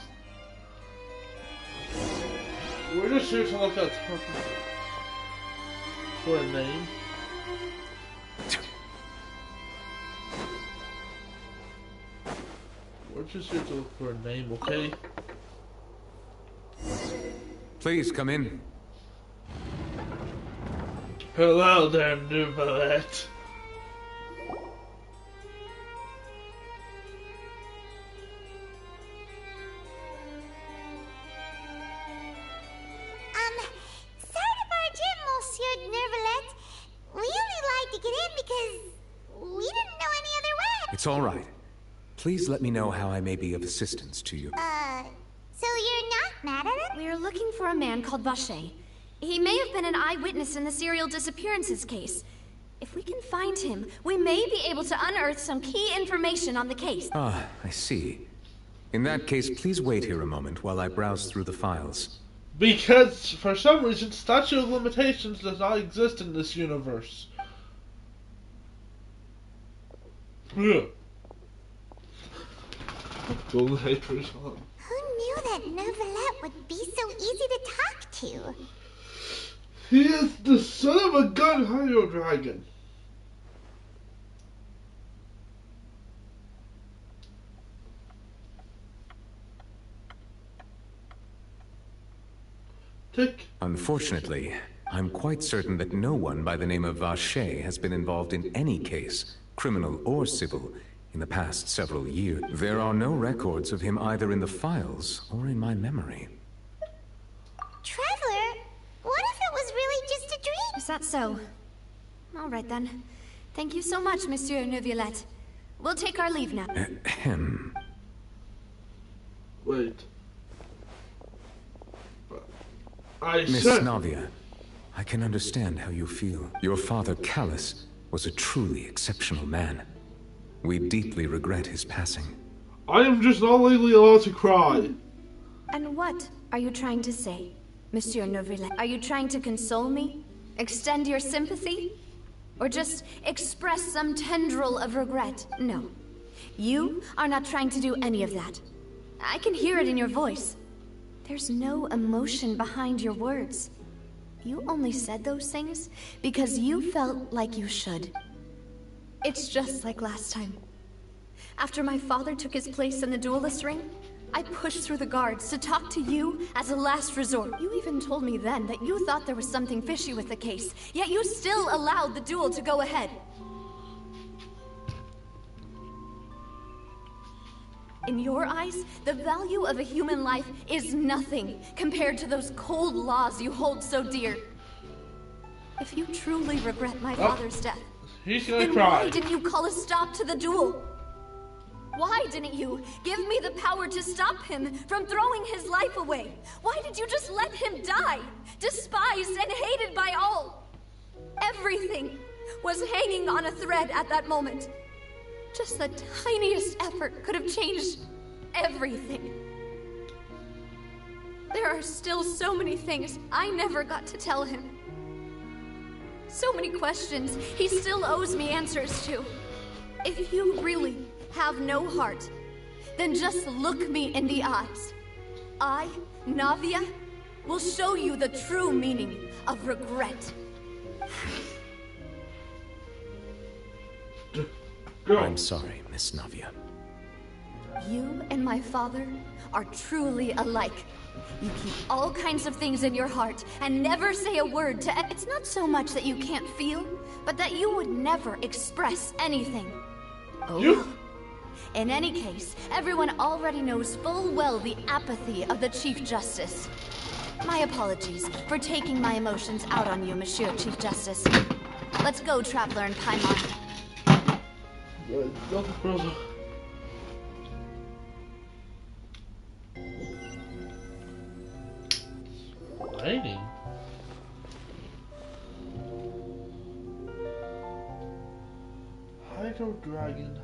We're just here to look at her for a name. We're just here to look for a name, okay? Please come in. Hello there, Nervalet. Sorry to barge in, Monsieur Nervalet. We only lied to get in because we didn't know any other way. It's all right. Please let me know how I may be of assistance to you. So you're not mad at him? We're looking for a man called Vache. He may have been an eyewitness in the serial disappearances case. If we can find him, we may be able to unearth some key information on the case. Ah, I see. In that case, please wait here a moment while I browse through the files. Because, for some reason, statute of limitations does not exist in this universe. Ugh. Golden haters on. Who knew that Nervalet would be so easy to talk to? He is the son of a gun hydro dragon. Tick. Unfortunately, I'm quite certain that no one by the name of Vache has been involved in any case, criminal or civil, in the past several years. There are no records of him either in the files or in my memory. Traveler, what if it was really just a dream? Is that so? All right then. Thank you so much, Monsieur Nervalet. We'll take our leave now. Wait. Miss Navia, I can understand how you feel. Your father, Callus, was a truly exceptional man. We deeply regret his passing. I am just not legally allowed to cry. And what are you trying to say, Monsieur Nervalet? Are you trying to console me? Extend your sympathy? Or just express some tendril of regret? No. You are not trying to do any of that. I can hear it in your voice. There's no emotion behind your words. You only said those things because you felt like you should. It's just like last time. After my father took his place in the duelist ring, I pushed through the guards to talk to you as a last resort. You even told me then that you thought there was something fishy with the case, yet you still allowed the duel to go ahead. In your eyes, the value of a human life is nothing compared to those cold laws you hold so dear. If you truly regret my father's death, He's gonna then cry. why didn't you call a stop to the duel? Why didn't you give me the power to stop him from throwing his life away? Why did you just let him die, despised and hated by all? Everything was hanging on a thread at that moment. Just the tiniest effort could have changed everything. There are still so many things I never got to tell him. So many questions he still owes me answers to. If you really have no heart, then just look me in the eyes. I, Navia, will show you the true meaning of regret. I'm sorry, Miss Navia. You and my father are truly alike. You keep all kinds of things in your heart and never say a word to... It's not so much that you can't feel, but that you would never express anything. Oh. In any case, everyone already knows full well the apathy of the Chief Justice. My apologies for taking my emotions out on you, Monsieur Chief Justice. Let's go, Traveler and Paimon. Brother. Raining? Hydro Dragon.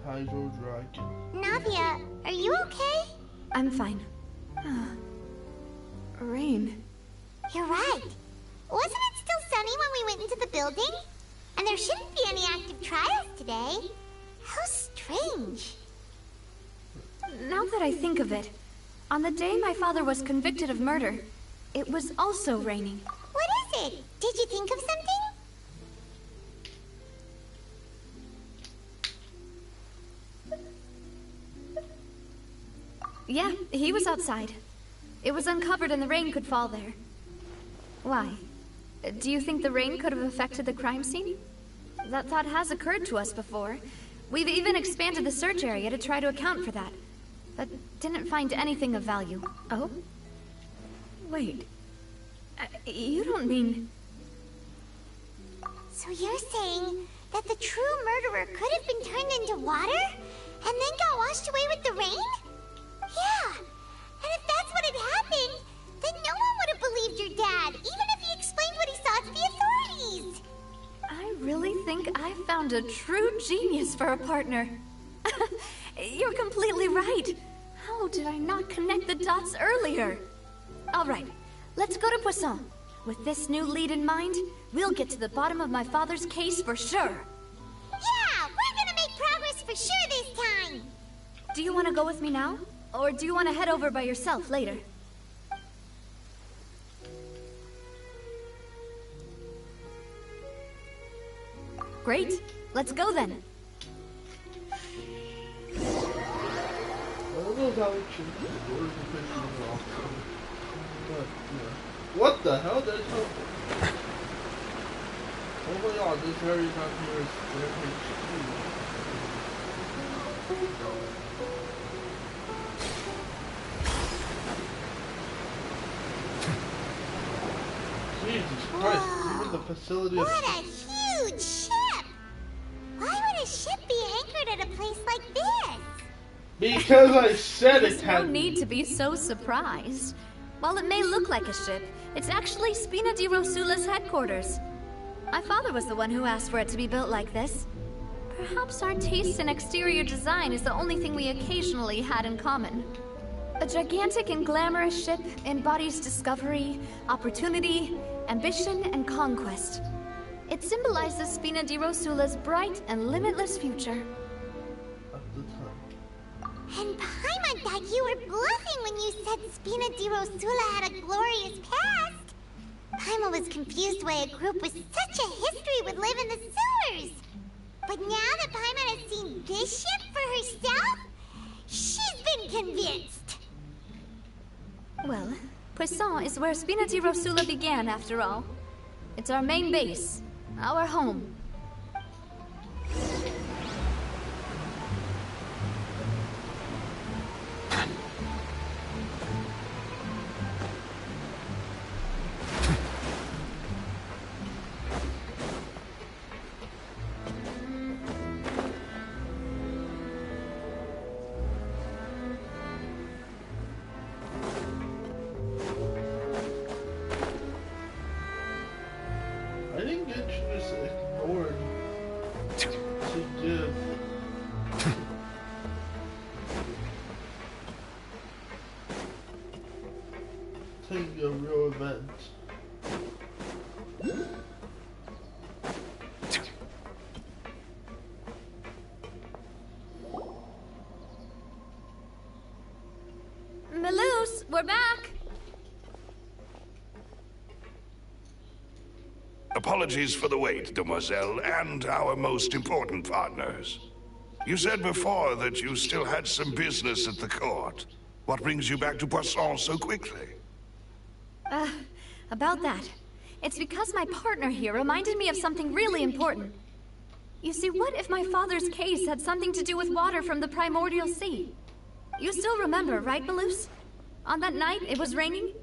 Navia, are you okay? I'm fine. Rain. You're right. Wasn't it still sunny when we went into the building? And there shouldn't be any active trials today. How strange. Now that I think of it, on the day my father was convicted of murder, it was also raining. What is it? Did you think of something? Yeah, he was outside. It was uncovered and the rain could fall there. Why? Do you think the rain could have affected the crime scene? That thought has occurred to us before. We've even expanded the search area to try to account for that. But didn't find anything of value. Oh? Wait. You don't mean... So you're saying that the true murderer could have been turned into water? And then got washed away with the rain? Yeah. And if that's what had happened, then no one would have believed your dad, even if he explained what he saw to the authorities. I really think I found a true genius for a partner. You're completely right. How did I not connect the dots earlier? All right, let's go to Poisson. With this new lead in mind, we'll get to the bottom of my father's case for sure. Yeah, we're gonna make progress for sure this time. Do you want to go with me now? Or do you want to head over by yourself later? Great. Let's go then. What the hell? There's no... Oh my god, this area down here is very Jesus Christ, even the facility of... What a huge ship! Why would a ship be anchored at a place like this? Because I said it There's had... no need to be so surprised. While it may look like a ship, it's actually Spina di Rosula's headquarters. My father was the one who asked for it to be built like this. Perhaps our taste in exterior design is the only thing we occasionally had in common. A gigantic and glamorous ship embodies discovery, opportunity, ambition, and conquest. It symbolizes Spina di Rosula's bright and limitless future. At the time. And Paimon thought you were bluffing when you said Spina di Rosula had a glorious past. Paimon was confused why a group with such a history would live in the sewers. But now that Paimon has seen this ship for herself, she's been convinced. Well, Poisson is where Spina di Rosula began, after all. It's our main base, our home. I think Genshin is we're back. Apologies for the wait, demoiselle, and our most important partners. You said before that you still had some business at the court. What brings you back to Poisson so quickly? About that. It's because my partner here reminded me of something really important. You see, what if my father's case had something to do with water from the primordial sea? You still remember, right, Malus? On that night, it was raining?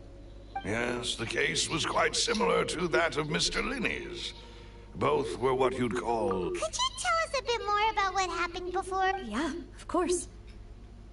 Yes, the case was quite similar to that of Mr. Linney's. Both were what you'd call... Could you tell us a bit more about what happened before? Yeah, of course.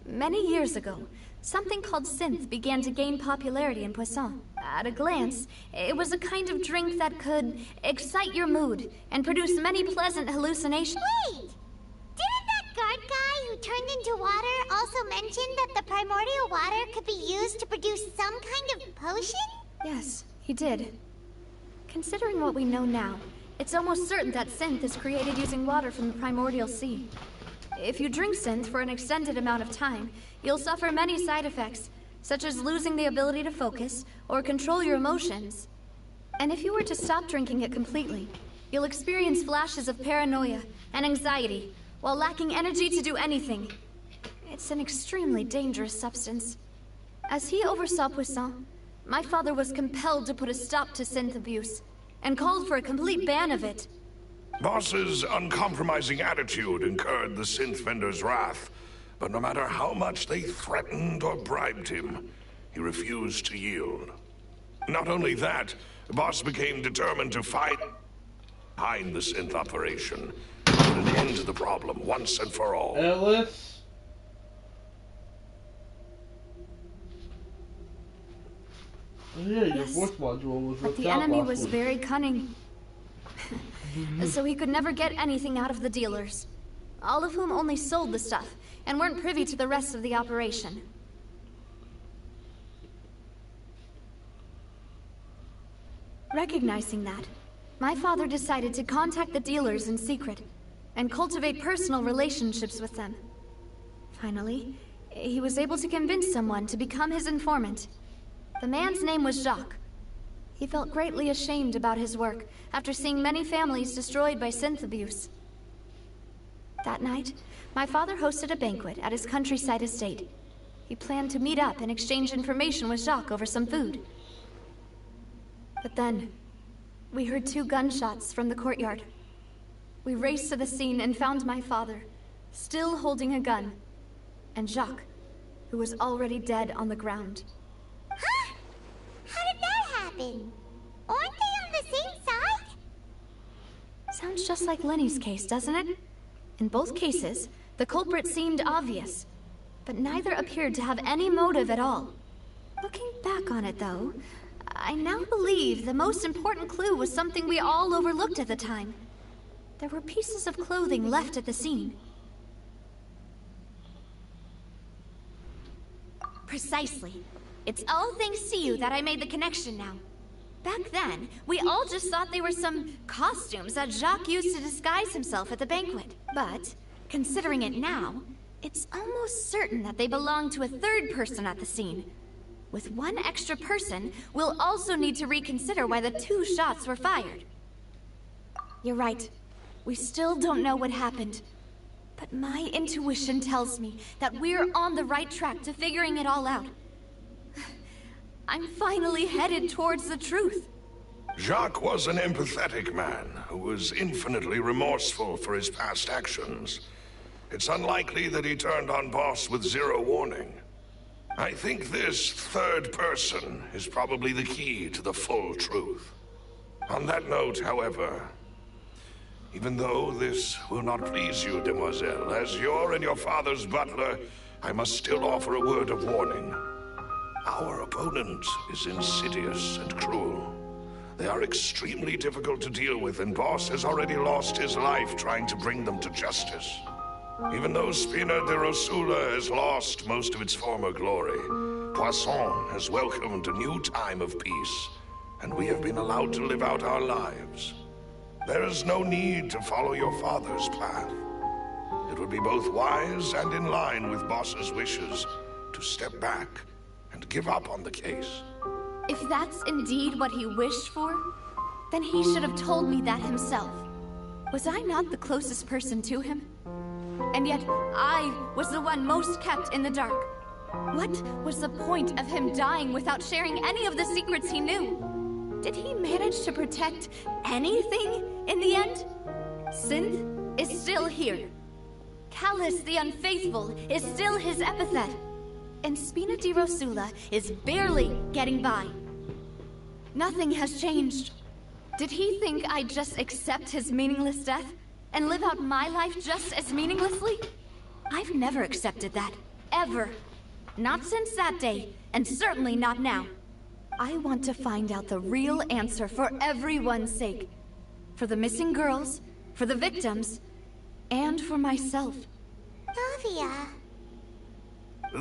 Many years ago, something called synth began to gain popularity in Poisson. At a glance, it was a kind of drink that could excite your mood and produce many pleasant hallucinations. Wait! Didn't that guard guy who turned into water also mention that the primordial water could be used to produce some kind of potion? Yes, he did. Considering what we know now, it's almost certain that synth is created using water from the primordial sea. If you drink synth for an extended amount of time, you'll suffer many side effects, such as losing the ability to focus or control your emotions. And if you were to stop drinking it completely, you'll experience flashes of paranoia and anxiety while lacking energy to do anything. It's an extremely dangerous substance. As he oversaw Poisson, my father was compelled to put a stop to synth abuse and called for a complete ban of it. Boss's uncompromising attitude incurred the synth vendor's wrath, but no matter how much they threatened or bribed him, he refused to yield. Not only that, Boss became determined to fight behind the synth operation, and put an end to the problem once and for all. Ellis? Yeah, your voice module was but the enemy was very cunning. So he could never get anything out of the dealers, all of whom only sold the stuff and weren't privy to the rest of the operation. Recognizing that, my father decided to contact the dealers in secret and cultivate personal relationships with them. Finally, he was able to convince someone to become his informant. The man's name was Jacques. He felt greatly ashamed about his work after seeing many families destroyed by synth abuse. That night, my father hosted a banquet at his countryside estate. He planned to meet up and exchange information with Jacques over some food. But then, we heard 2 gunshots from the courtyard. We raced to the scene and found my father, still holding a gun, and Jacques, who was already dead on the ground. Huh? How did that happen? Aren't they on the same side? Sounds just like Lenny's case, doesn't it? In both cases, the culprit seemed obvious, but neither appeared to have any motive at all. Looking back on it, though, I now believe the most important clue was something we all overlooked at the time. There were pieces of clothing left at the scene. Precisely. It's all thanks to you that I made the connection now. Back then, we all just thought they were some costumes that Jacques used to disguise himself at the banquet. But, considering it now, it's almost certain that they belong to a third person at the scene. With one extra person, we'll also need to reconsider why the 2 shots were fired. You're right. We still don't know what happened. But my intuition tells me that we're on the right track to figuring it all out. I'm finally headed towards the truth. Jacques was an empathetic man who was infinitely remorseful for his past actions. It's unlikely that he turned on Boss with 0 warning. I think this third person is probably the key to the full truth. On that note, however, even though this will not please you, demoiselle, as you're and your father's butler, I must still offer a word of warning. Our opponent is insidious and cruel. They are extremely difficult to deal with, and Boss has already lost his life trying to bring them to justice. Even though Spina de Rosula has lost most of its former glory, Poisson has welcomed a new time of peace, and we have been allowed to live out our lives. There is no need to follow your father's path. It would be both wise and in line with Boss's wishes to step back and give up on the case. If that's indeed what he wished for, then he should have told me that himself. Was I not the closest person to him? And yet, I was the one most kept in the dark. What was the point of him dying without sharing any of the secrets he knew? Did he manage to protect anything in the end? Synth is still here. Callus the Unfaithful is still his epithet. And Spina di Rosula is barely getting by. Nothing has changed. Did he think I'd just accept his meaningless death and live out my life just as meaninglessly? I've never accepted that. Ever. Not since that day, and certainly not now. I want to find out the real answer for everyone's sake. For the missing girls, for the victims, and for myself. Navia.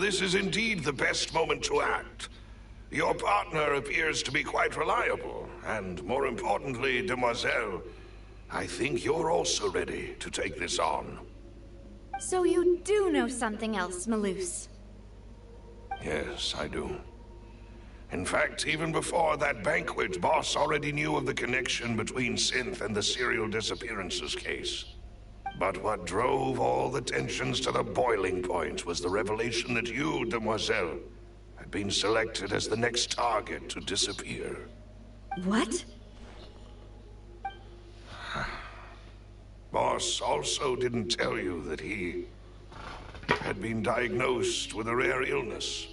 This is indeed the best moment to act. Your partner appears to be quite reliable, and more importantly, Demoiselle, I think you're also ready to take this on. So you do know something else, Malus? Yes, I do. In fact, even before that banquet, Boss already knew of the connection between Synth and the serial disappearances case. But what drove all the tensions to the boiling point was the revelation that you, Demoiselle, had been selected as the next target to disappear. What? Boss also didn't tell you that he had been diagnosed with a rare illness.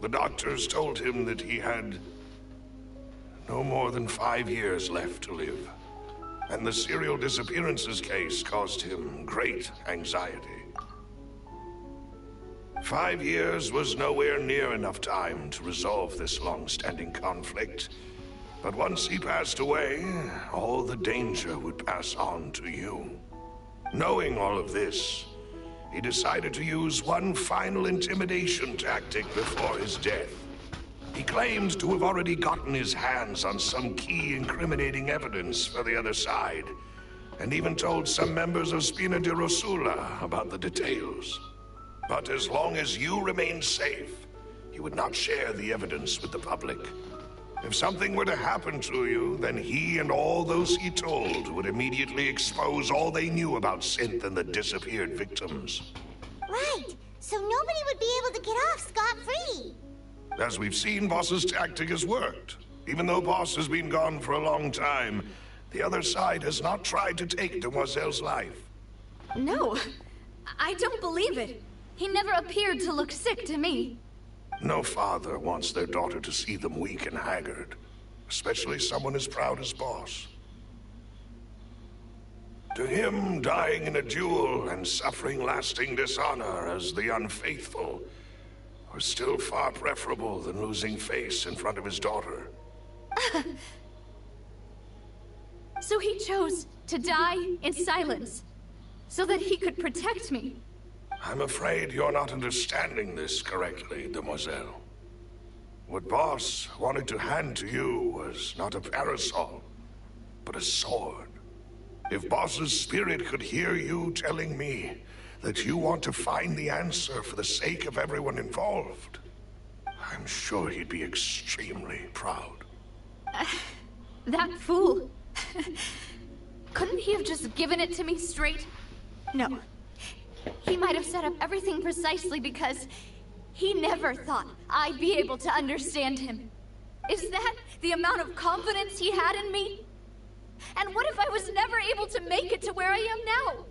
The doctors told him that he had no more than 5 years left to live. And the serial disappearances case caused him great anxiety. 5 years was nowhere near enough time to resolve this long-standing conflict. But once he passed away, all the danger would pass on to you. Knowing all of this, he decided to use one final intimidation tactic before his death. He claimed to have already gotten his hands on some key incriminating evidence for the other side, and even told some members of Spina di Rosula about the details. But as long as you remained safe, he would not share the evidence with the public. If something were to happen to you, then he and all those he told would immediately expose all they knew about Synth and the disappeared victims. Right, so nobody would be able to get off scot-free. As we've seen, Boss's tactic has worked. Even though Boss has been gone for a long time, the other side has not tried to take Demoiselle's life. No, I don't believe it. He never appeared to look sick to me. No father wants their daughter to see them weak and haggard, especially someone as proud as Boss. To him, dying in a duel and suffering lasting dishonor as the Unfaithful was still far preferable than losing face in front of his daughter. So he chose to die in silence, so that he could protect me. I'm afraid you're not understanding this correctly, Demoiselle. What Boss wanted to hand to you was not a parasol, but a sword. If Boss's spirit could hear you telling me that you want to find the answer for the sake of everyone involved, I'm sure he'd be extremely proud. That fool. Couldn't he have just given it to me straight? No. He might have set up everything precisely because he never thought I'd be able to understand him. Is that the amount of confidence he had in me? And what if I was never able to make it to where I am now?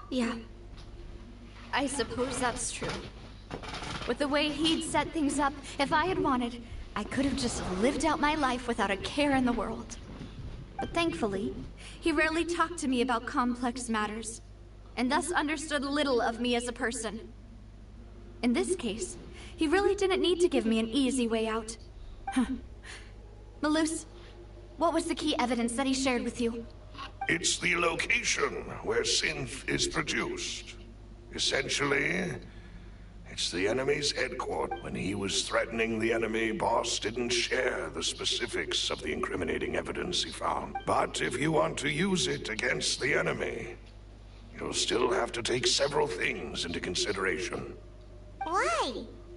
Yeah. I suppose that's true. With the way he'd set things up, if I had wanted, I could have just lived out my life without a care in the world. But thankfully, he rarely talked to me about complex matters, and thus understood little of me as a person. In this case, he really didn't need to give me an easy way out. Malus, what was the key evidence that he shared with you? It's the location where synth is produced. Essentially, it's the enemy's headquarters. When he was threatening the enemy, Boss didn't share the specifics of the incriminating evidence he found. But if you want to use it against the enemy, you'll still have to take several things into consideration. Why?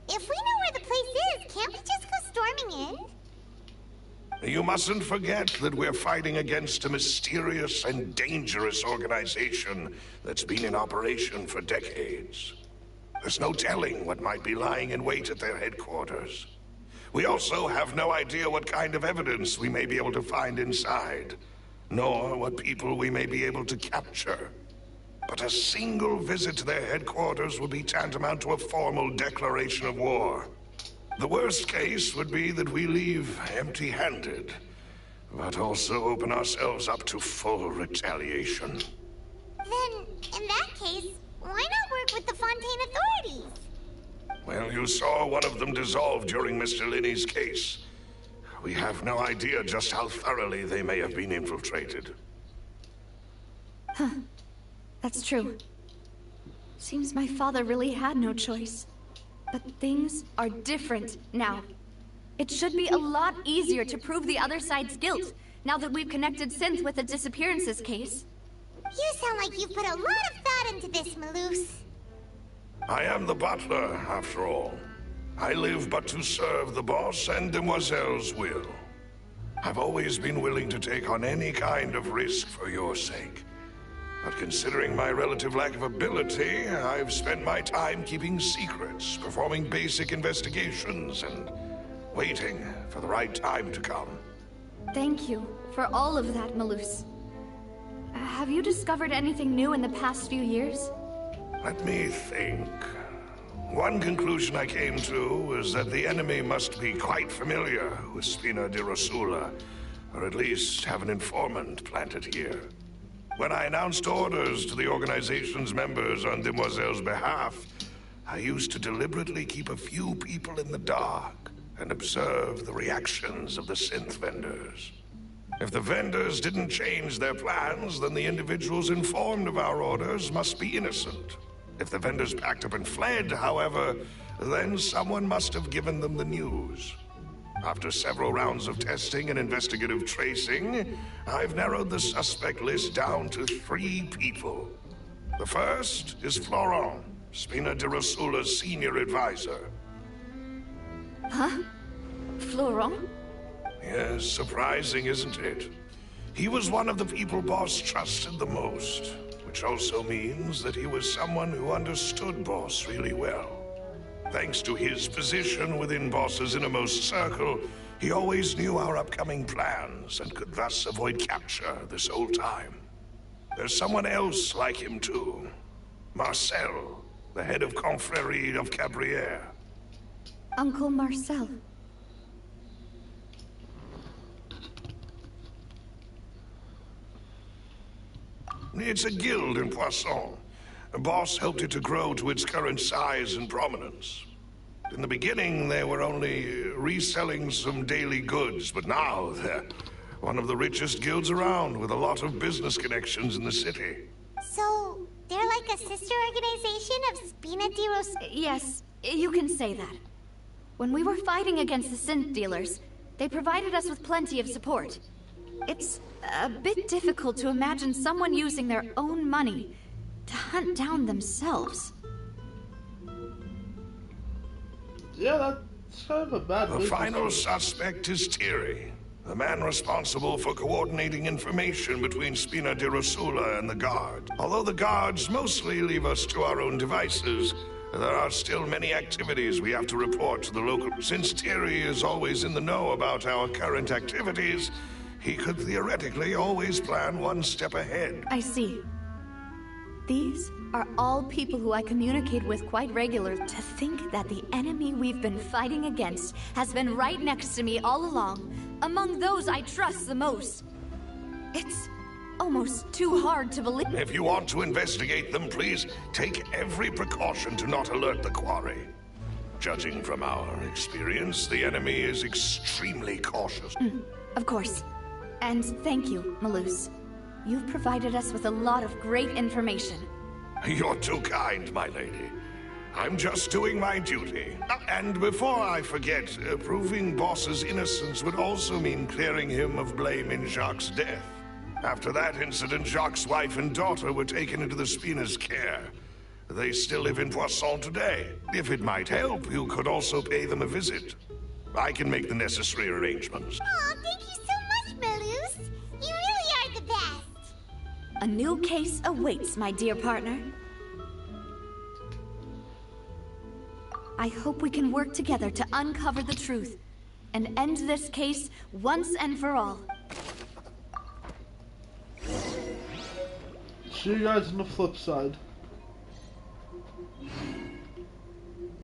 If we know where the place is, can't we just go storming in? You mustn't forget that we're fighting against a mysterious and dangerous organization that's been in operation for decades. There's no telling what might be lying in wait at their headquarters. We also have no idea what kind of evidence we may be able to find inside, nor what people we may be able to capture. But a single visit to their headquarters would be tantamount to a formal declaration of war. The worst case would be that we leave empty-handed, but also open ourselves up to full retaliation. Then, in that case, why not work with the Fontaine authorities? Well, you saw one of them dissolve during Mr. Linney's case. We have no idea just how thoroughly they may have been infiltrated. Huh. That's true. Seems my father really had no choice. But things are different now. It should be a lot easier to prove the other side's guilt, now that we've connected Synth with the disappearances case. You sound like you've put a lot of thought into this, Malus. I am the butler, after all. I live but to serve the boss and Demoiselle's will. I've always been willing to take on any kind of risk for your sake. But considering my relative lack of ability, I've spent my time keeping secrets, performing basic investigations, and waiting for the right time to come. Thank you for all of that, Malus. Have you discovered anything new in the past few years? Let me think. One conclusion I came to was that the enemy must be quite familiar with Spina di Rosula, or at least have an informant planted here. When I announced orders to the organization's members on Demoiselle's behalf, I used to deliberately keep a few people in the dark and observe the reactions of the synth vendors. If the vendors didn't change their plans, then the individuals informed of our orders must be innocent. If the vendors packed up and fled, however, then someone must have given them the news. After several rounds of testing and investigative tracing, I've narrowed the suspect list down to 3 people. The first is Florent, Spina di Rosula's senior advisor. Huh? Florent? Yes, surprising, isn't it? He was one of the people Boss trusted the most, which also means that he was someone who understood Boss really well. Thanks to his position within Boss's innermost circle, he always knew our upcoming plans and could thus avoid capture this whole time. There's someone else like him too. Marcel, the head of Confrérie of Cabrières. Uncle Marcel. It's a guild in Poisson. Boss helped it to grow to its current size and prominence. In the beginning, they were only reselling some daily goods, but now they're one of the richest guilds around, with a lot of business connections in the city. So, they're like a sister organization of Spina di Rosula? Yes, you can say that. When we were fighting against the synth dealers, they provided us with plenty of support. It's a bit difficult to imagine someone using their own money to hunt down themselves. Yeah, that's kind of a bad The business. final suspect is Thierry, the man responsible for coordinating information between Spina di Rosula and the Guard. Although the Guards mostly leave us to our own devices, there are still many activities we have to report to the local. Since Thierry is always in the know about our current activities, he could theoretically always plan one step ahead. I see. These are all people who I communicate with quite regularly. To think that the enemy we've been fighting against has been right next to me all along, among those I trust the most. It's almost too hard to believe. If you want to investigate them, please take every precaution to not alert the quarry. Judging from our experience, the enemy is extremely cautious. Of course. And thank you, Malus. You've provided us with a lot of great information. You're too kind, my lady. I'm just doing my duty. And before I forget, proving Boss's innocence would also mean clearing him of blame in Jacques' death. After that incident, Jacques' wife and daughter were taken into the Spina's care. They still live in Poisson today. If it might help, you could also pay them a visit. I can make the necessary arrangements. Oh, thank you so much, Malus. You really are the best. A new case awaits, my dear partner. I hope we can work together to uncover the truth and end this case once and for all. See you guys on the flip side.